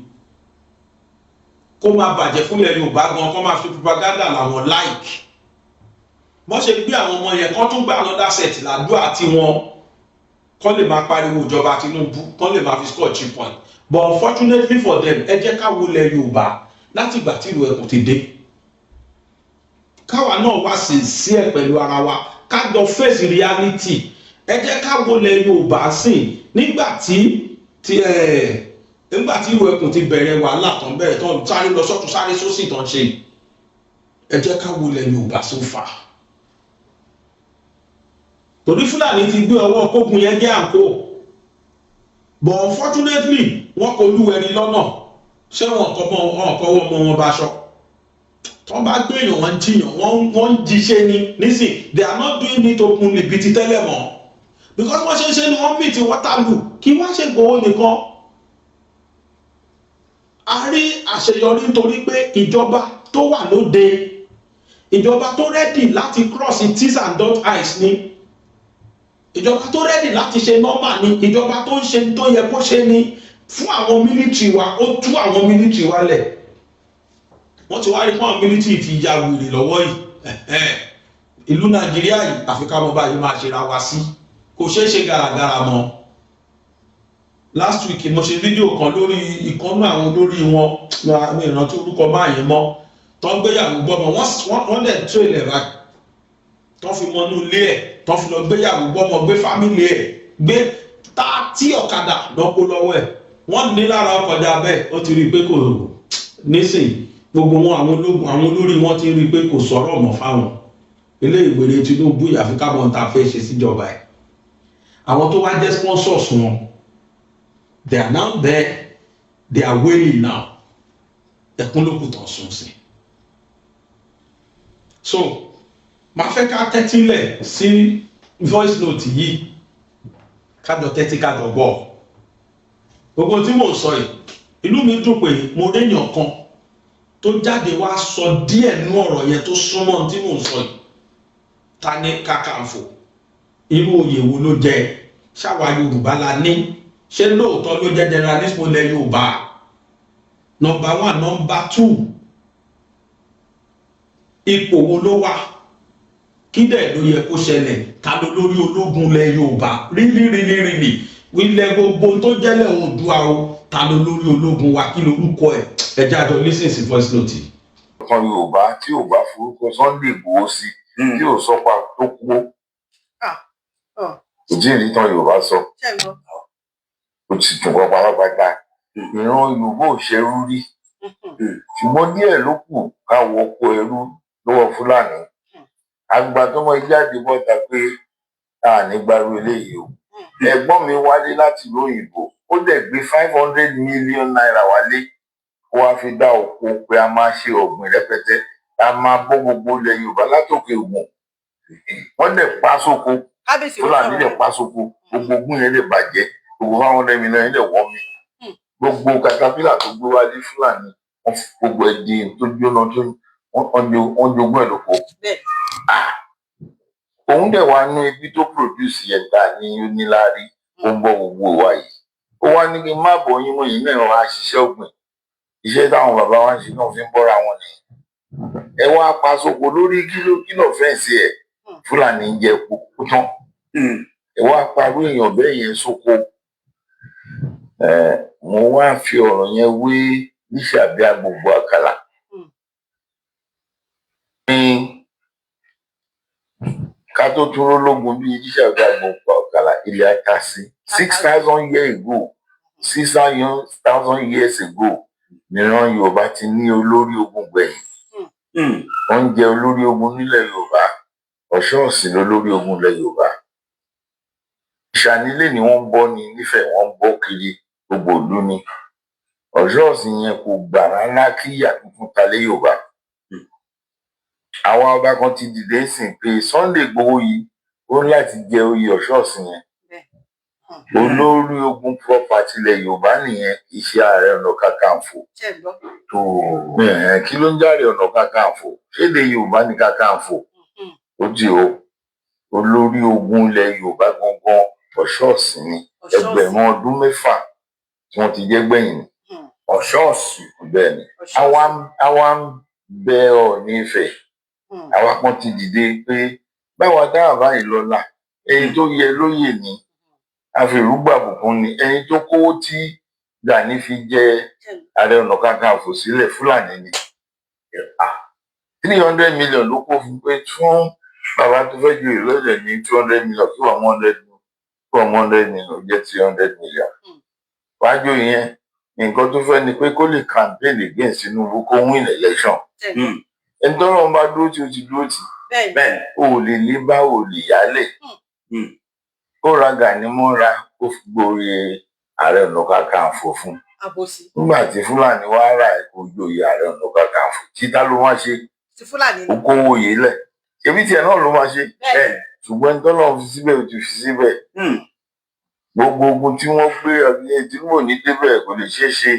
kó máa bàjẹ́ fúnlẹ̀ Yorùbá gan, kó máa fi propaganda làwọn like. Wọ́n ṣe gbé àwọn ọmọ yẹn kán tún gbà another set làdúrà tí wọn kán lè máa pariwo ìjọba Tinubu, kán lè máa fi score 3 points. But unfortunately for them, ẹ jẹ́ ká wọlé Yorùbá láti ìgbà tí ìlú ẹkùn ti dé. Káwa náà wá sincere pẹ̀lú ara wa, ká jọ face reality. ẹ jẹ́ ká wọlé Yorùbá sìn nígbà tí ìlú ẹkùn ti bẹ̀rẹ̀ wàhálà tán bẹ̀rẹ̀ tán sáré lọ sọ́tún sáré sósì tán ṣe ẹ jẹ́ ká wọlé Yorùbá so far torí Fúlàní ti gbé ọwọ́ kógun yẹn jẹ́ àǹkó but unfortunately wọn kò lúwẹ̀rí lọ́nà ṣé wọn kọ́wọ́ ọmọ wọn bá aṣọ tó bá gbé èèyàn wọn jiyàn wọn ń jíṣẹ́ ní nísìn they are not doing it openly bíi ti tẹ́lẹ̀ mọ́ because wọ́n ṣe ni wọ́n mìtì Waterloo kí wọ́n ṣe Ìgbòho nìkan a rí àṣeyọrí nítorí pé ìjọba tó wà lóde ìjọba tó rẹ́dì láti cross t's and dot i's ni ìjọba tó rẹ́dì láti ṣe normal ni ìjọba tó ń ṣe tó yẹ kó ṣe ni fún àwọn mílítì wa ó tú àwọn mílítì wa lẹ̀ wọ́n ti wá rí fún àwọn mílítì ti ya wèrè lọ́wọ́ yìí ìlú Nàìjíríà yìí Áfíríkà mọ́ báyìí máa ṣe ra wa sí kò ṣeé ṣe gàràgàrà mọ́ last week mo ṣe fídíò kan lórí ìkànnì àwọn olórí wọn mi ìrántí orúkọ máa yẹn mọ́ tó ń gbéyàwó gbọ́mọ wọ́n dẹ̀ tó ilẹ̀ báyìí tó fi mọ́nú ilé ẹ̀ tó fi lọ gbéyàwó gbọ́mọ gbé fámìlì ẹ̀ gbé tí ọ̀kadà lọ́pọ̀ lọ́wọ́ ẹ̀ wọ́n ní lára ọkọ̀dá bẹ́ẹ̀ ó ti rí i pé kò nísìn gbogbo wọn àwọn olórí wọn ti rí i pé kò sọ̀rọ̀ mọ́ fáwọn ilé ìwéré Tinubu Áfíríkà mọ́ ta fẹ́ ṣe síjọba ẹ̀ àwọn tó wá jẹ́ sponsors wọn they are now there they are wailing now ẹkún ló kù tán sùn sí so máa fẹ́ ká tẹ́tílẹ̀ sí voice note yìí kájọ tẹ́tí kájọ gbọ́ gbogbo tí mò ń sọ yìí inú mi dùn pé mo réyàn kan tó jáde wá sọ díẹ̀ nú ọ̀rọ̀ yẹn tó súnmọ́ tí mò ń sọ yìí Tani Kakanfò irú oyè wo ló jẹ ṣáwa Yorùbá la ní ṣé lóòótọ́ ló jẹ́ generalist ilẹ̀ Yorùbá number 1 number 2 ipò wo ló wà kí dẹ̀ ló yẹ kó ṣẹlẹ̀ ta ló lórí ológun ilẹ̀ Yorùbá rírí ilẹ̀ gbogbo tó jẹ́lẹ̀ Oòduà o ta ló lórí ológun wa kí lorúkọ ẹ̀ ẹ̀jẹ̀ àjọ lísìn sí voice note. ọkàn Yorùbá tí ò bá forúkọ Sunday Ìgbòho sí tí ò sọpa tó kú ìdí ìrìtàn Yorùbá sọ ó ti tún kọ pátápátá ìran Yorùbá ò ṣẹrú rí ṣùgbọ́n díẹ̀ ló kù káwọ oko ẹrú lọ́wọ́ Fúlàní àgbà tó mọ jáde bọ́ta pé àní gbárù eléyìí o ẹ̀gbọ́n mi wálé láti ìlú òyìnbó ó dẹ̀ gbé 500 million naira wálé ó wá fi dá oko pé a máa ṣe ọ̀gbìn rẹpẹtẹ a máa bọ́ gbogbo ilẹ̀ Yorùbá látòkè Ògùn wọ́n dẹ̀ pa sóko Fúlàní dẹ̀ pa sóko gbogbo ogún yẹn lè bàjẹ́ gbogbo 500 million yẹn lè wọ́n mi gbogbo katapila tó gbé wálé Fúlàní wọ́n fi gbogbo ẹ̀dín tó jóná tó wọ́n jogún ẹ̀ lóko òun dẹ̀ wá ní ibi tó produce yẹn ta ní oníláárí ó ń bọ́ gbogbo wa yìí ó wá ní kí n má bọ̀ yín mọ́ yìí náà wá ṣiṣẹ́ ọ̀gbìn iṣẹ́ táwọn bàbá wa ń ṣe náà fi ń bọ́ra wọn nìyẹn ẹ wá pa sóko lórí kílò fẹ́ǹsì ẹ̀ Fúlàní ń jẹ kókó tán ẹ wá parú èèyàn bẹ́ẹ̀ yẹn sóko mo wá fi ọ̀rọ̀ yẹn wé Lísàbí Agbogbo Àkàlà ká tó tún rólógun bíi Lísàbí Agbogbo Àkàlà ilẹ̀ àkàsí 6,000 years ago 6,000 years ago nìran Yorùbá ti ní olórí ogun gbẹ̀yìn wọ́n ń jẹ olórí ogun nílẹ̀ Yorùbá Ọ̀ṣọ́ọ̀sì lólórí ogun ilẹ̀ Yorùbá ìṣànílé ni wọ́n ń bọ́ ní Nífẹ̀ẹ́ wọ́n ń bọ́ kiri gbogbo ìlú ni Ọ̀ṣọ́ọ̀sì yẹn kò gbà rárá kí ìyà tuntun ta lé Yorùbá àwọn ọba kan ti dìde sìn pé Sunday Igboho yìí ó láti jẹ oyè Ọ̀ṣọ́ọ̀sì yẹn olórí ogun property ilẹ̀ Yorùbá nìyẹn iṣẹ́ Ààrẹ Ọ̀nà Kakanfò tó kí ló ń járe Ọ̀nà Kakanfò ṣéde Yorùbá ní Kakanfò ó di o olórí ogun ilẹ̀ Yorùbá gangan Ọ̀ṣọ́ọ̀sì ni ẹgbẹ̀rún ọdún 6 tí wọ́n ti jẹ́ gbẹ̀yìn Ọ̀ṣọ́ọ̀sì bẹ́ẹ̀ ni àwa ń bẹ Ọọ̀ni Ifẹ̀ àwa kan ti dìde pé báwa dáhà báyìí lọ́la ẹni tó yẹ lóyè ni àfẹrúgbàbùkún ni ẹni tó kówó tí Gani fi jẹ Ààrẹ Ọ̀nà Kakanfò sílẹ̀ Fúlàní ni 300 million ló kó fún pé fún bàbá tó fẹ́ ju ìlọ́jẹ̀ ní 200 million kí wọ́n 100 million from 100 million jẹ́ 300 million. Wájú yẹn nǹkan tó fẹ́ ni pé kó lè campaign against Tinubu kó win election. Ẹni tó lọ́n bá dúró tí ó ti dúró tì bẹ́ẹ̀ o ò lè lé bá o lè yálẹ̀. Kó ra Gani mọ́ra kó fi gborí Ààrẹ Ọ̀nà Kakanfò fún. Nígbà tí Fúlàní wá rà ẹ̀ kó joyè Ààrẹ Ọ̀nà Kakanfò títà ló máa ṣe ó kówó yìí lẹ̀. Ṣebí tiẹ̀ náà ló máa ṣe ṣùgbọ́n ẹni tó lọ́n fi síbẹ̀ ó ti fi síbẹ̀. Gbogbo ogun tí wọ́n gbé ọdún tí mò ní débẹ̀ kò lè ṣeé ṣe.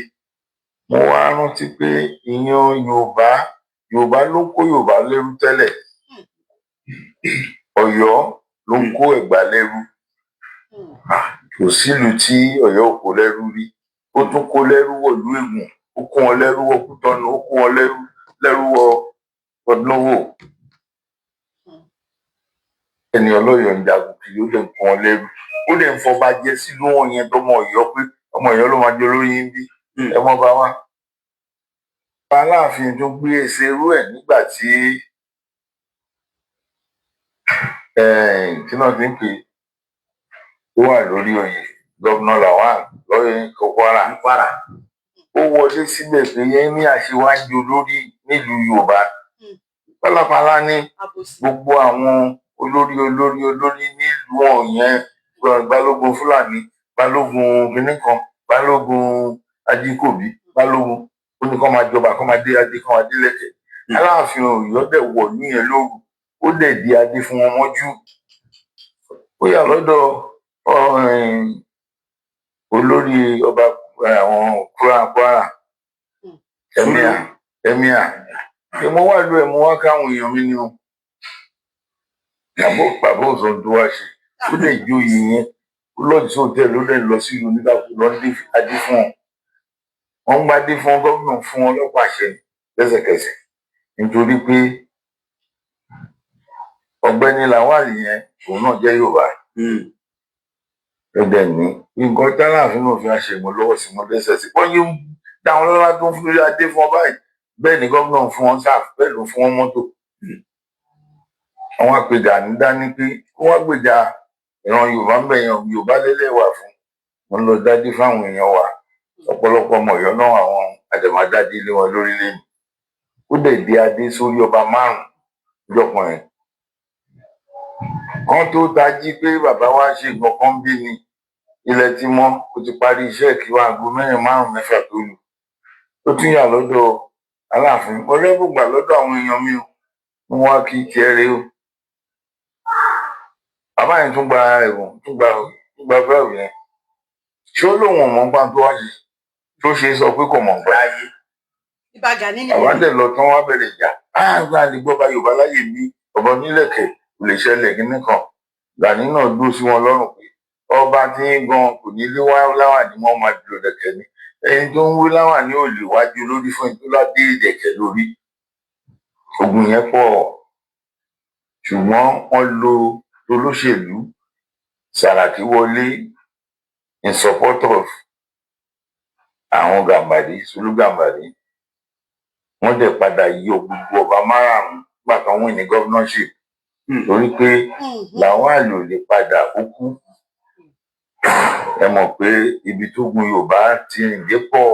Mo wá rántí pé ìyan Yorùbá ló kó Yorùbá lẹ́rú tẹ́lẹ̀. Ọ̀yọ́ ló ń kó Ẹ̀gbá lẹ́rú. Kò sílùú tí Ọ̀yọ́ ò kó lẹ́rú rí. Ó tún kó lẹ́rú wọ̀lú Ègùn, ó kó wọn lẹ́rú wọ Kútọ́nù, ó kó wọn lẹ́rú wọ Ọdúnwò. Ẹni ọlọ́yọ̀ ń jagun kiri ó lè ń kó wọn lẹ́rú. Ó lè ń fọba jẹ sílùú wọn yẹn tọmọ Ọ̀yọ́ pé ọmọ Ọ̀yọ́ ló máa jẹ olórí ń bí. Ẹ mọ́ bá wá. Aláàfin tó gbé ẹsẹ̀ irú ẹ̀ nígbà tí kí náà ti ń pè ó wà lórí oyè Gọ́vnà Lawal lọ́yẹ̀ Kwara. Ó wọlé síbẹ̀ pé yẹn ní aṣíwájú olórí nílùú Yorùbá. Pálapàla ní gbogbo àwọn olórí nílùú ọ̀yẹn balógun Fúlàní, balógun kìnnìkan, balógun Ajíkòbí, balógun ó ní kó máa jọba kó máa dé adé kó máa dé lẹ́kẹ̀. Aláàfin Ọ̀yọ́ dẹ̀ wọ̀ ní yẹn lóru ó dẹ̀ di adé fún wọn mọ́jú. Ó yà lọ́dọ̀ olórí ọba àwọn Kwara Emir mo wá lu ẹ̀ mo wá káwọn èèyàn mi ni o. Bàbá òsàn tó wá ṣe ó lè joyè yẹn ó lọ́ọ̀dì sí hòtẹ́ẹ̀lì ó lè lọ sí ìlú nígbà tó lọ adé fún wọn. Wọ́n ń gbadé fún gómìnà fún wọn lọ́pàá àṣẹ lẹ́sẹ̀kẹsẹ̀ nítorí pé Ọ̀gbẹ́ni Lawal yẹn òun náà jẹ́ Yorùbá. Ẹ̀dẹ̀ ní nǹkan táláàfin náà fi àṣẹmọ lọ́wọ́ sí wọn lẹ́sẹ̀ sí. Wọ́n yóò dáwọn lọ́lá tó ń fi adé fún ọ báyìí bẹ́ẹ̀ ni gómìnà fún wọn sáà bẹ́ẹ̀ ló fún wọn mọ́tò. Àwọn àpèjà ní dání pé kó wá gbèjà ìran Yorùbá ń bẹ̀yàn Yorùbá lẹ́lẹ́wà fún wọn lọ dádé fáwọn èèyàn wa. Ọ̀pọ̀lọpọ̀ ọmọ Ọ̀yọ́ náà àwọn àdèmàdádé lé wọn lórílẹ̀. Ó dẹ̀ dé adé sórí ọba 5 lọ́kàn ẹ̀. Kan tó tají pé bàbá wa ṣe nǹkan kan bí ni ilẹ̀ ti mọ́ ó ti parí iṣẹ́ kí wá aago 4, 5, 6 tó lù. Ó tún yà lọ́dọ̀ Aláàfin mo lẹ́bùn gbà lọ́dọ̀ àwọn èèyàn mi o. Mo wá kí kẹrẹ o. Bàbá yẹn tún gba ẹ̀bùn tún gba bẹ́ẹ̀rù yẹn. Ṣé ó lóun ọmọ nǹkan tó wá ṣe tó ṣe sọ pé kò mọ̀ nǹkan ayé. Àwọn àdè lọ tán wá bẹ̀rẹ̀ ìjà. Gba lè gbọ́ bá Yorùbá láyè ní ọ̀bọ nílẹ̀kẹ̀ kò lè ṣẹlẹ̀ kíní kan. Gani náà dúró sí wọn lọ́rùn pé ọba tí ń gan kò ní lé wá láwà ní wọ́n máa dúró dẹ̀kẹ̀ ni. Ẹni tó ń wí láwà ní ò lè wájú lórí fún ẹni tó ládé ìdẹ̀kẹ̀ lórí. Ogun yẹn pọ̀ ṣùgbọ́n wọ́n lo olóṣèlú Sàràkí wọlé in support of àwọn Gàmbàrí Sùlú Gàmbàrí. Wọ́n dẹ̀ padà yọ gbogbo ọba 5 nígbà kan wọ́n ní governorship torí pé Lawal ò lè padà ó kú. Ẹ mọ̀ pé ibi tó gun Yorùbá ti rìn dé pọ̀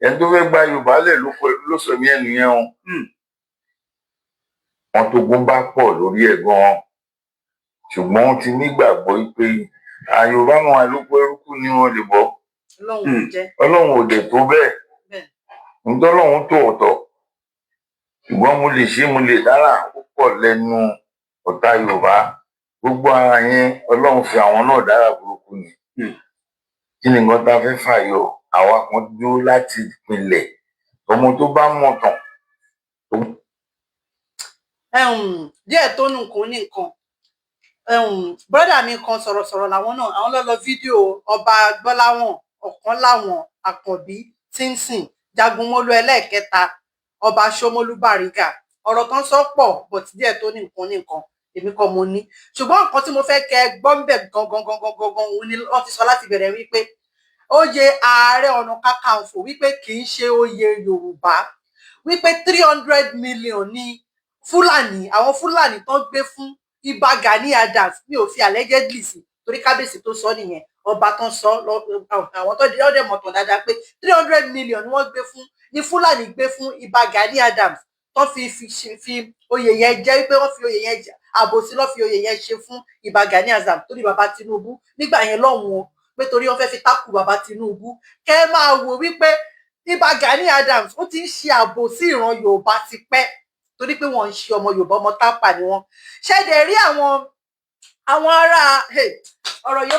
ẹni tó fẹ́ gba Yorùbá lẹ̀ ló sọ mí ẹnu yẹn o. Wọ́n tó gún bá pọ̀ lórí ẹ̀ gan-an ṣùgbọ́n wọ́n ti nígbàgbọ́ pé Yorùbá wọn àlòkù ẹrúkú ni wọ́n lè bọ́. Ọlọ́run ò dẹ̀ tó bẹ́ẹ̀. Ǹjẹ́ Ọlọ́run tó ọ̀tọ̀ ṣùgbọ́n mo lè ṣe mo lè dára púpọ̀ lẹ́nu ọ̀tá Yorùbá gbogbo ara yẹn Ọlọ́run fi àwọn náà dára burúkú ni. Kí ni nǹkan tá a fẹ́ fàyọ àwa kan dúró láti ìpìlẹ̀ ọmọ tó bá mọ̀ tán. Díẹ̀ tó nǹkan ní nǹkan brọ́dà mi kan sọ̀rọ̀sọ̀rọ̀ làwọn náà àwọn lọ́lọ́ fídíò ọba Gbọ́láhàn Ọ̀kánláwọn Àkànbí Tínsìn Jagunmólú ẹlẹ́ẹ̀kẹta ọba Ṣómólú Bàrígà ọ̀rọ̀ kan sọ pọ̀ but díẹ̀ tó ní nǹkan èmi kọ́ mo ní ṣùgbọ́n nǹkan tí mo fẹ́ kẹ́ gbọ́ ń bẹ̀ gangan òun ni wọ́n ti sọ láti bẹ̀rẹ̀ wípé oyè Ààrẹ Ọ̀nà Kakanfò wípé kì í ṣe oyè Yorùbá wípé 300 million ní Fúlàní àwọn Fúlàní tán gbé fún Ìbà Gani Adams mi ò fi allegedly sí torí kábíyèsí tó sọ nìyẹn ọba tán sọ àwọn tó dé mọ̀tàn dáadáa pé 300 million ni wọ́n gbé fún ní Fúlàní gbé fún Ìbà Gani Adams tó fi oyè yẹn jẹ́ wípé wọ́n fi oyè yẹn àbòsí lọ́ fi oyè yẹn ṣe fún Ìbà Gani Adams torí bàbá Tinubu nígbà yẹn lọ́hùn o pé torí wọ́n fẹ́ fi tákù bàbá Tinubu kẹ́ máa wò wípé Ìbà Gani Adams ó ti ń ṣe àbòsí ìran Yorùbá ti pẹ́ torí pé wọ́n ń ṣe ọmọ Yorùbá ọmọ tápà ni wọ́n ṣẹ̀dẹ̀ rí àwọn ará ọ̀rọ̀ yìí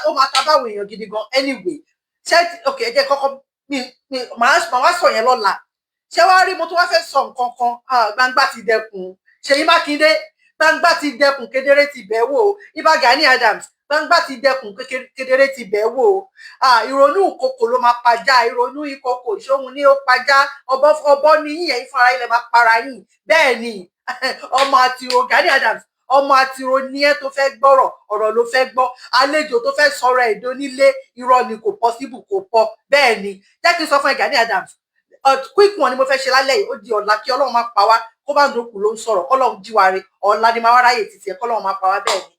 ó máa ta báwọn èèyàn gidi gan anyway ṣé ok ẹ jẹ́ kọ́kọ́ màá wá sọ yẹn lọ́la ṣé wàá rí mo tún wá fẹ́ sọ nǹkan kan gbangba ti dẹkùn Ṣèyí Mákindé gbangba ti dẹkùn kedere ti bẹ̀ wò Ìbà Gani Adams gbangba ti dẹkùn kedere ti bẹ̀ wò ìrònú ìkòkò ló máa pajá ìrònú ìkòkò ìṣòhun ni ó pajá ọbọ ní yíyẹn ìfara ilẹ̀ máa para yín bẹ́ẹ̀ ni ọmọ àtìrò Gani Adams ọmọ àtìrò ní ẹ tó fẹ́ gbọ́rọ̀ ọ̀rọ̀ ló fẹ́ gbọ́ àlejò tó fẹ́ sọ̀rọ̀ ẹ̀dọ́ nílé irọ́ ni kò possible kò pọ̀ bẹ́ẹ̀ ni jẹ́ kí n sọ fún ẹ Gani Adams quick one ni mo fẹ́ ṣe lálẹ́ yìí ó di ọ̀la kí Ọlọ́run máa pa wá kó bá ń dókù ló ń sọ̀rọ̀ kọ́lọ́run jíwáre ọ̀la ni máa wá ráyè títí ẹ kọ́lọ́run máa pa wá bẹ́ẹ̀ ni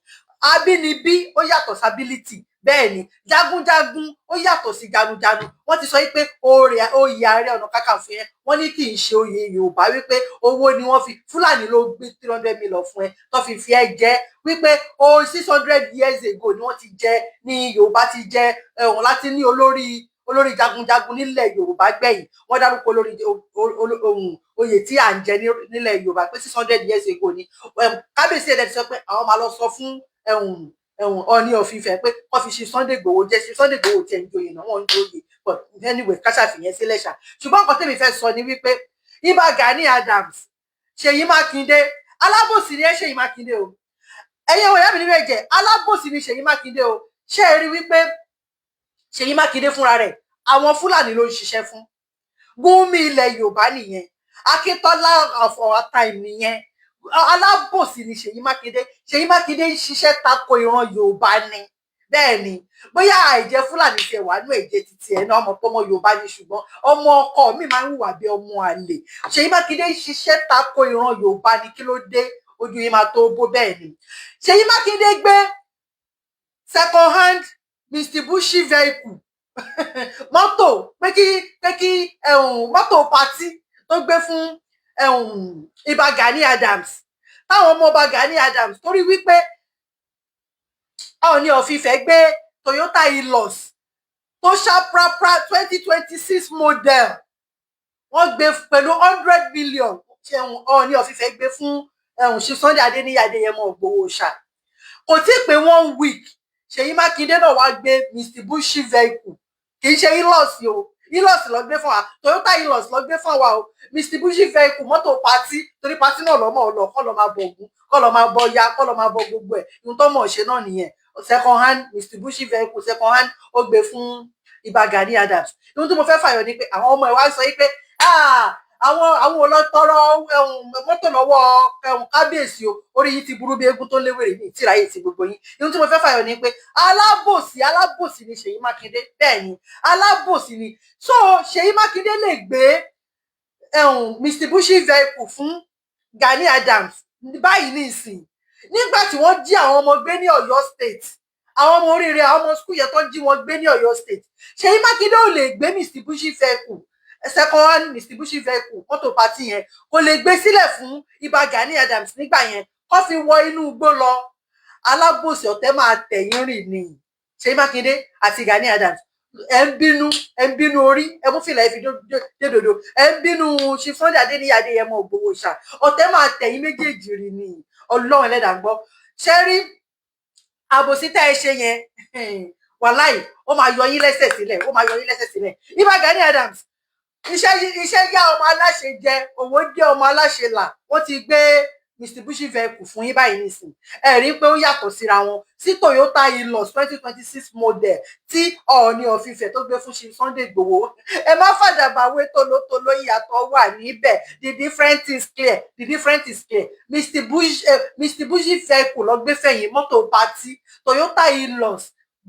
abínibí ó yàtọ̀ sábílítì bẹ́ẹ̀ ni jagunjagun ó yàtọ̀ sí janujanu wọ́n ti sọ wípé oyè Ààrẹ Ọ̀nà Kakanfò yẹn wọ́n ní kì í ṣe oyè Yorùbá wípé owó ni wọ́n fi Fúlàní ló gbé 300 million fún ẹ tó fi ẹ jẹ wípé 600 years ago ni wọ́n ti jẹ ní Yorùbá ti jẹ ẹ̀wọ̀n láti ní olórí jagunjagun nílẹ̀ Yorùbá gbẹ̀yìn wọ́n dárúkọ olórí oyè tí à ń jẹ nílẹ̀ Yorùbá pé 600 years ago ni kábíyèsí ẹ̀dẹ̀ ti sọ pé àwọn máa lọ sọ fún Ọọ̀ni of Ifẹ̀ pé wọ́n fi ṣe Sunday Igboho jẹ́ ṣe Sunday Igboho tiẹ̀ ń joyè náà wọ́n ń joyè but anyway káṣàfihàn sílẹ̀ ṣá ṣùgbọ́n nǹkan tẹ́mi fẹ́ sọ ni wípé Ìbà Gani Adams Ṣèyí Mákindé alábòsí ni Ṣèyí Mákindé o ẹ̀yin ọ̀yá mi nínú ẹ̀jẹ̀ alábòsí ni Ṣèyí Mákindé o ṣé ẹ rí wípé Ṣèyí Mákindé fúnra rẹ̀ àwọn Fúlàní ló ń ṣiṣẹ́ fún Gúnmi ilẹ̀ Yorùbá nìyẹn Akíntọ́lá of our time nìyẹn alábòsí ni Ṣèyí Mákindé Ṣèyí Mákindé ń ṣiṣẹ́ tako ìran Yorùbá ni bẹ́ẹ̀ ni bóyá àìjẹ́ Fúlàní tiẹ̀ wà nú èjè títí ẹ̀ náà ọmọ pọ́mọ Yorùbá ni ṣùgbọ́n ọmọ ọkọ mi máa ń hùwà bí ọmọ àlè Ṣèyí Mákindé ń ṣiṣẹ́ tako ìran Yorùbá ni kí ló dé ojú yìí máa tó bó bẹ́ẹ̀ ni Ṣèyí Mákindé gbé second hand Mitsubishi vehicle mọ́tò pé kí mọ́tò pàtí tó gbé fún Ìbà Gani Adams táwọn ọmọ Ìbà Gani Adams torí wípé Ọọ̀ni of Ifẹ̀ gbé Toyota Hilux tó ṣàprápra 2026 model wọ́n gbé pẹ̀lú 100 million Ọọ̀ni of Ifẹ̀ gbé fún ṣe Sunday Adéníyì Adéyẹmọ Ìgbòho ṣá kò tí ì pé 1 week Ṣèyí Mákindé náà wá gbé Mitsubishi vehicle kì í ṣe Hilux o Hilux ló gbé fún wa Toyota Hilux ló gbé fún wa o Mitsubishi vehicle mọ́tò pátí torí pátí náà lọ́mọ ọ̀lọ́ kọ́ lọ́ máa bọ̀ ògún kọ́ lọ́ máa bọ̀ ya kọ́ lọ́ máa bọ̀ gbogbo ẹ̀ ohun tó mọ̀ ṣe náà nìyẹn second hand Mitsubishi vehicle second hand ó gbé fún Ìbà Gani Adams ohun tí mo fẹ́ fàyọ ni pé àwọn ọmọ ẹ̀ wá sọ pé àwọn olótọrọ mọ́tò lọ́wọ́ kábíyèsí o orí yìí ti burú bí eégún tó léwèrè ní ìtìráyè ti gbogbo yín ohun tí mo fẹ́ fàyọ ni pé alábòsí ni Ṣèyí Mákindé bẹ́ẹ̀ ni alábòsí ni so Ṣèyí Mákindé lè gbé Mitsubishi vehicle fún Gani Adams báyìí ní ìsìn nígbà tí wọ́n jí àwọn ọmọ gbé ní Ọ̀yọ́ state àwọn ọmọ oríire àwọn ọmọ skul yẹn tó jí wọn gbé ní Ọ̀yọ́ state Ṣèyí Mákindé ò lè gbé Mitsubishi vehicle second hand Mitsubishi vehicle mọ́tò pàtí yẹn kò lè gbé sílẹ̀ fún Ìbà Gani Adams nígbà yẹn kó fi wọ inú igbó lọ alábòsí ọ̀tẹ̀ máa tẹ̀yìn rìn ni Ṣèyí Mákindé àti Gani Adams ẹ ń bínú orí ẹ mú fìlà ẹ fi dédòdò ẹ ń bínú ṣe Sunday Adéníyì Adéyẹmọ Ìgbòho ṣá ọ̀tẹ̀ máa tẹ̀yìn méjèèjì rìn ni Ọlọ́run ẹlẹ́dàá gbọ́ ṣe rí àbòsí tẹ́ ẹ ṣe yẹn wàláì ó máa yọ yín lẹ́sẹ̀ sílẹ̀ ó máa yọ yín lẹ́sẹ̀ sílẹ̀ Ìbà Gani Adams iṣẹ́ yá ọmọ aláṣẹ jẹ òwò jẹ́ ọmọ aláṣẹ là wọ́n ti gbé Mitsubishi vehicle fún yín báyìí nísìn ẹ rí pé ó yàtọ̀ síra wọn sí Toyota Hilux 2026 model tí Ọọ̀ni of Ifẹ̀ tó gbé fún ṣe Sunday Igboho ẹ má fàdàbàwé tolótoló ìyàtọ̀ wà níbẹ̀ the difference is clear Mitsubishi vehicle ló gbé fẹ̀yìn mọ́tò pátí Toyota Hilux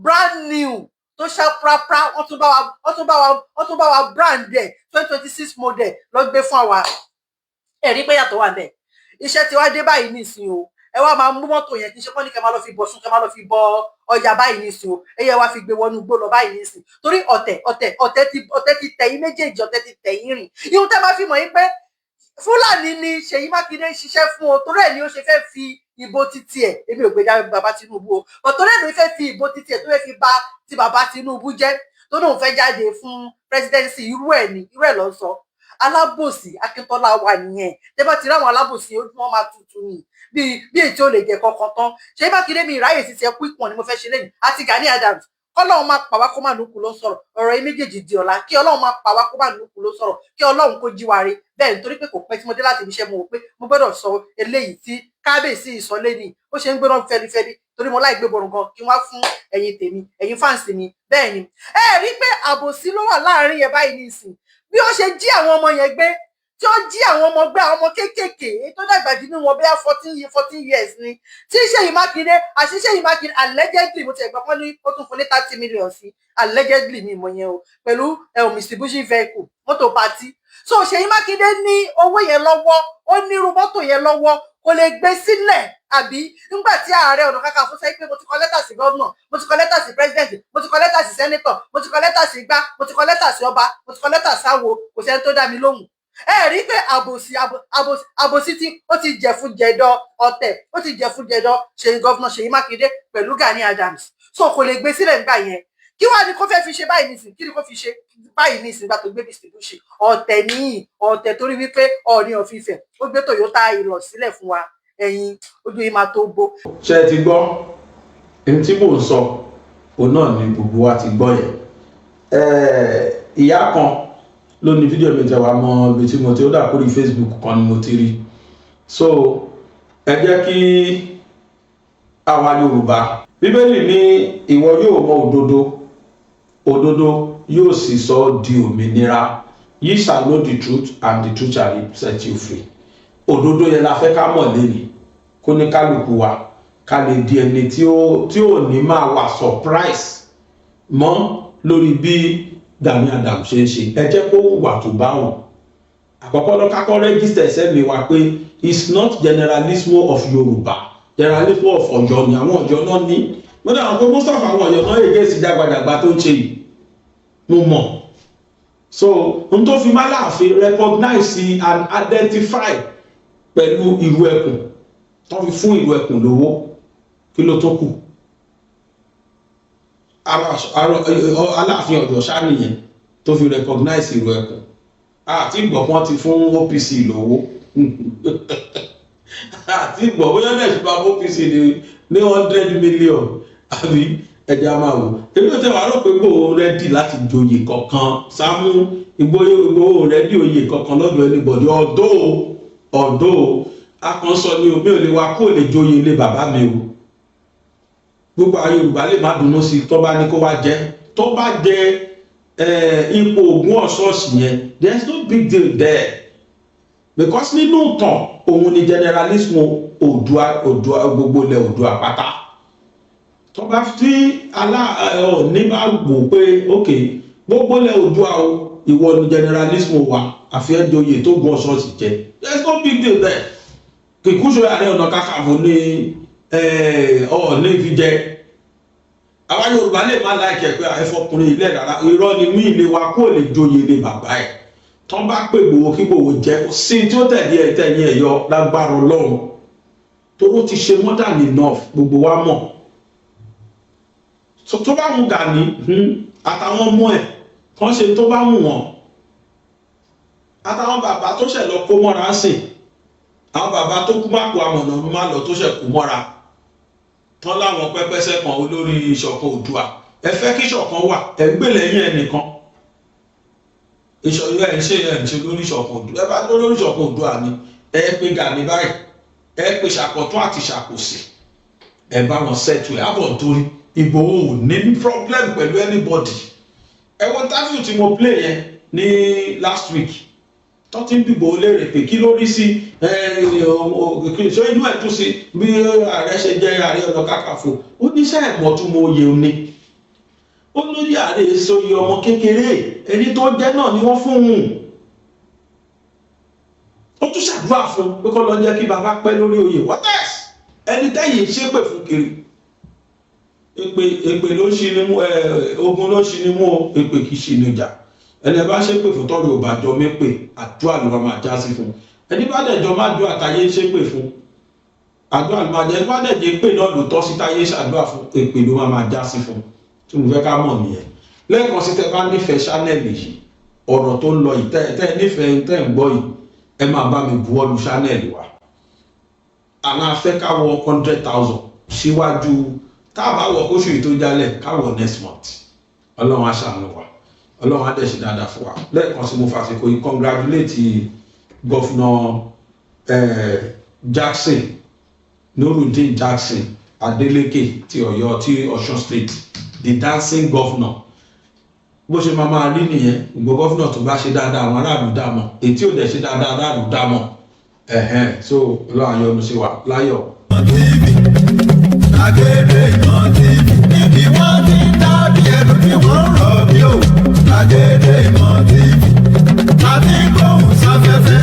brand new tó ṣàprápra wọ́n tún bá wa brand ẹ̀ 2026 model ló gbé fún àwa ẹ̀rí pé yàtọ̀ wà bẹ́ẹ̀ iṣẹ́ tí wá dé báyìí nísìn o ẹ wá máa mú mọ́tò yẹn kí n ṣe kọ́ ní kẹ́ máa lọ fi bọ̀ sún kẹ́ máa lọ fi bọ ọjà báyìí nísìn o ẹyẹ wá fi gbé wọnú igbó lọ báyìí nísìn torí ọ̀tẹ̀ ti tẹ̀yìn méjèèjì ọ̀tẹ̀ ti tẹ̀yìn rìn ihun tẹ́ máa fi mọ̀ yín pé Fúlàní ni Ṣèyí Mákindé ń ṣiṣẹ́ fún o torí ẹ̀ ni ó ṣe fẹ́ fi ìbò títí ẹ̀ èmi ò gbé dá bàbá Tinubu o torí ẹ̀ ló fẹ́ fi ìbò títí ẹ̀ tó fẹ́ fi bà ti bàbá Tinubu jẹ́ tó lóun fẹ́ jáde fún presidency irú ẹ̀ ló ń sọ alábòsí Akíntọ́lá wà nìyẹn tẹ́ bá ti ráwọn alábòsí ojú wọn máa tutù ni bí èyí tí ó lè jẹ kankan tán Ṣèyí Mákindé mi ìráyè sí ti ẹkú ìpọn ni mo fẹ́ ṣe lẹ́yìn àti Gani Adams kọ́lọ́run máa pa wá kó má nùkú ló sọ̀rọ̀ ọ̀rọ̀ yìí méjèèjì di ọ̀la kí Ọlọ́run máa pa wá kó má nùkú ló sọ̀rọ̀ kí Ọlọ́run kó jí wa re bẹ́ẹ̀ nítorí pé kò pẹ́ tí mo dé láti ibi iṣẹ́ mo wò pé mo gbọ́dọ̀ sọ eléyìí tí kábíyèsí ìsọlé ni ó ṣe ń gbéná fẹ́lifẹ́li torí mo láì gbé borun gan kí wọ́n fún ẹ̀yin tèmi ẹ̀yin fáǹsì mi bẹ́ẹ̀ ni ẹ rí pé àbòsí ló wà láàrin yẹn báyìí nísìn bí ó ṣe jí àwọn ọmọ yẹn gbé tí ó jí àwọn ọmọ gbé àwọn ọmọ kéékèèké tó dàgbà jù nínú wọn bóyá 14 years ni tí Ṣèyí Mákindé àṣì Ṣèyí Mákindé allegedly mo ti ẹ̀gbọ́n pọ́n ní ó tún fún ní 30 million sí allegedly mi mọ̀ yẹn o pẹ̀lú Mitsubishi vehicle mọ́tò pati so Ṣèyí Mákindé ní owó yẹn lọ́wọ́ ó nírú mọ́tò yẹn lọ́wọ́ kò lè gbé sílẹ̀ àbí nígbà tí Ààrẹ Ọ̀nà Kakanfò sọ pé mo ti kọ lẹ́tà sí gọ́vnà mo ti kọ lẹ́tà sí pírẹ́sidẹ̀ntì mo ti kọ lẹ́tà sí sẹ́nítọ̀ mo ti kọ lẹ́tà sí igbá mo ti kọ lẹ́tà sí ọba mo ti kọ lẹ́tà sáwo kò sẹ́ni tó dá mi lóhùn ẹ rí pé àbòsí tí ó ti jẹ fún jẹdọ ọ̀tẹ̀ ó ti jẹ fún jẹdọ ṣe gọ́vnà Ṣèyí Mákindé pẹ̀lú Gani Adams so kò lè gbé sílẹ̀ nígbà yẹn kí wàá ní kó fẹ́ fi ṣe báyìí nísìn kí ni kó fi ṣe báyìí nísìn nígbà tó gbé distribution ọ̀tẹ̀ níyì ọ̀tẹ̀ torí wípé Ọọ̀ni of Ifẹ̀ ó gbé Toyota Hilux sílẹ̀ fún wa ẹ̀yin ojú yìí máa tó gbó. ṣé ẹ ti gbọ́ ohun tí mò ń sọ òun náà ni gbogbo wa ti gbọ́ yẹn ìyá kan ló ní fídíò mi tẹwàá mọ ibi tí mo ti ó dà kórí Facebook kan ni mo ti rí so ẹ jẹ́ kí àwa Yorùbá Bíbélì ní ìwọ yóò mọ òdodo yóò sì sọ ọ́ di òmìnira ye shall know the truth and the truth shall set you free òdodo yẹn la fẹ́ ká mọ̀ lẹ́yìn kó ní kálukú wa ká lè di ẹni tí ò ní máa wà surprise mọ́ lórí bí Gani Adams ṣe ń ṣe ẹ jẹ́ kó wà tó bá wọn àkọ́kọ́ lọ kákọ́ rẹ́gísítà ẹ̀sẹ̀ mi wá pé it's not generalismo of Yorùbá generalismo of Ọ̀yọ́ ni àwọn Ọ̀yọ́ náà ní mo dáhùn pé most of àwọn Ọ̀yọ́ náà ègé sí jágbàdàgbà tó ń ṣe yìí mo mọ̀ so n tó fi má láàfin recognize and identify pẹ̀lú ìlú ẹkùn tó fi fún ìlú ẹkùn lówó kí ló tó kù Aláàfin Ọ̀yọ́ ṣáàníyàn tó fi recognize ìlú ẹkùn àti ìgbọ̀pọ̀ ti fún OPC lówó àti ìgbọ̀ bóyá náà ṣe bá OPC ní 100 million àbí ẹja máa wò èmi ò tẹ́ wàá rò pé Ìgbòho rẹ́dì láti joyè kankan Sàámú Ìgbòho rẹ́dì oyè kankan lọ́dọ̀ anybody ọ̀dọ́ akànṣọ ni omi ò lè wá kó lè joyè ilé bàbá mi o gbogbo àwọn Yorùbá lè má dùnú sí tó bá ní kó wá jẹ tó bá jẹ ipò Ògún ọ̀ṣọ́ọ̀ṣì yẹn there is no big deal there because nínú ìtàn òun ni generalismo Oòduà gbogbo ilẹ̀ Oòduà pátá tó bá tí Ọọ̀ni bá wò pé ok gbogbo ilẹ̀ Oòduà o ìwọ ni generalismo wa àfihànjoyè tó Ògún ọ̀ṣọ́ọ̀ṣì jẹ there is no big deal there kìkúṣe Ààrẹ Ọ̀nà Kakanfò ní Ọọ̀ni fi jẹ àwọn Yorùbá lè má láìkẹ́ pé ẹfọkùnrin ilẹ̀ rárá irọ́ ni mí ilé wa kó lè joyè lé bàbá ẹ̀ tán bá pè Ìgbòho kí Ìgbòho jẹ́ sí tí ó tẹ̀lé ẹ̀tẹ̀yìn ẹ̀yọ lágbára Ọlọ́run tó ló ti ṣe more than enough gbogbo wa mọ̀ tó bá mú Gani àtàwọn ọmọ ẹ̀ kan ṣe tó bá mú wọn àtàwọn bàbá tó ṣẹ̀ lọ kó mọ́ra sìn àwọn bàbá tó kú má kó amọ̀nà má lọ tó ṣẹ̀ kó mọ́ra tán láwọn pẹ́pẹ́sẹ́ kan olórí ìṣọ̀kan Oòduà ẹ fẹ́ kí ìṣọ̀kan wà ẹ gbé lẹ́yìn ẹnìkan ẹ̀ ń ṣe lórí ìṣọ̀kan Oòduà ẹ bá lórí ìṣọ̀kan Oòduà ni ẹ pé Gani báyìí ẹ pé ṣàkọ̀tún àti ṣàkòsì ẹ bá wọn ṣètò ẹ àbọ̀ nítorí Ìgbòho ò ní problem pẹ̀lú anybody ẹ wọ́n interview tí mo play yẹn ní last week tó ti ń dìbò léèrè pé kí ló rí sí ṣé inú ẹ̀ tún sí bí ààrẹ ṣe jẹ́ Ààrẹ Ọ̀nà Kakanfò ó níṣẹ́ ìmọ̀túnmọ̀ oyè òní ó lórí ààrẹ sóyè ọmọ kékeré ẹni tó jẹ́ náà ni wọ́n fún un ó tún ṣàdúrà fún pé kó lọ jẹ́ kí bàbá pẹ́ lórí oyè what else ẹni tẹ́yìn ṣépè fún kiri èpè ló ń ṣi ni mú ogun ló ń ṣi ni mú o èpè kì í ṣi ni ìjà ẹni bá ṣépè fún tọ́jú òbàjọ́ mépè àdúrà ló máa já sí fún ẹni bá dẹ̀jọ́ má dúà táyé ṣépè fún àdúrà ló máa jẹ́ ẹni bá dẹ̀jẹ́ pè náà ló tọ́ sí táyé ṣàdúrà fún èpè ló máa já sí fún tí mo fẹ́ ká mọ̀ nìyẹn lẹ́ẹ̀kan sí tẹ́ bá nífẹ̀ẹ́ ṣánẹ́ẹ̀lì yìí ọ̀rọ̀ tó ń lọ yìí tẹ́ nífẹ̀ẹ́ tẹ́ ń gbọ́ yìí ẹ máa bá mi buwọ́lu ṣánẹ́ẹ̀lì wa àwọn afẹ́ káwọ 100,000 síwájú táàbà wọ kóṣù yìí tó jálẹ̀ káwọ next month ọlọ́run á ṣàánú wa ọlọ́run á dẹ̀ ṣe dáadáa fún wa lẹ́ẹ̀kan sí mo fàṣekò yìí congratulate gọ́fúnà Jackson Nurudeen Jackson Adeleke ti Ọ̀yọ́ ti Ọ̀ṣun state the dancing governor bó ṣe máa rí nìyẹn gbogbo gọ́fúnà tó bá ṣe dáadáa àwọn aráàlú dámọ̀ ètí ò dẹ̀ ṣe dáadáa aráàlú dámọ̀ so ọlọ́run àyọ̀nù sí wa láyọ̀. Gbàgede Ìmọ̀ TV níbi wọ́n ti ń dábìí ẹ̀rù tí wọ́n ń rọ̀ bí òwò. Gbàgede Ìmọ̀ TV láti gbóhùn sáfẹ́fẹ́.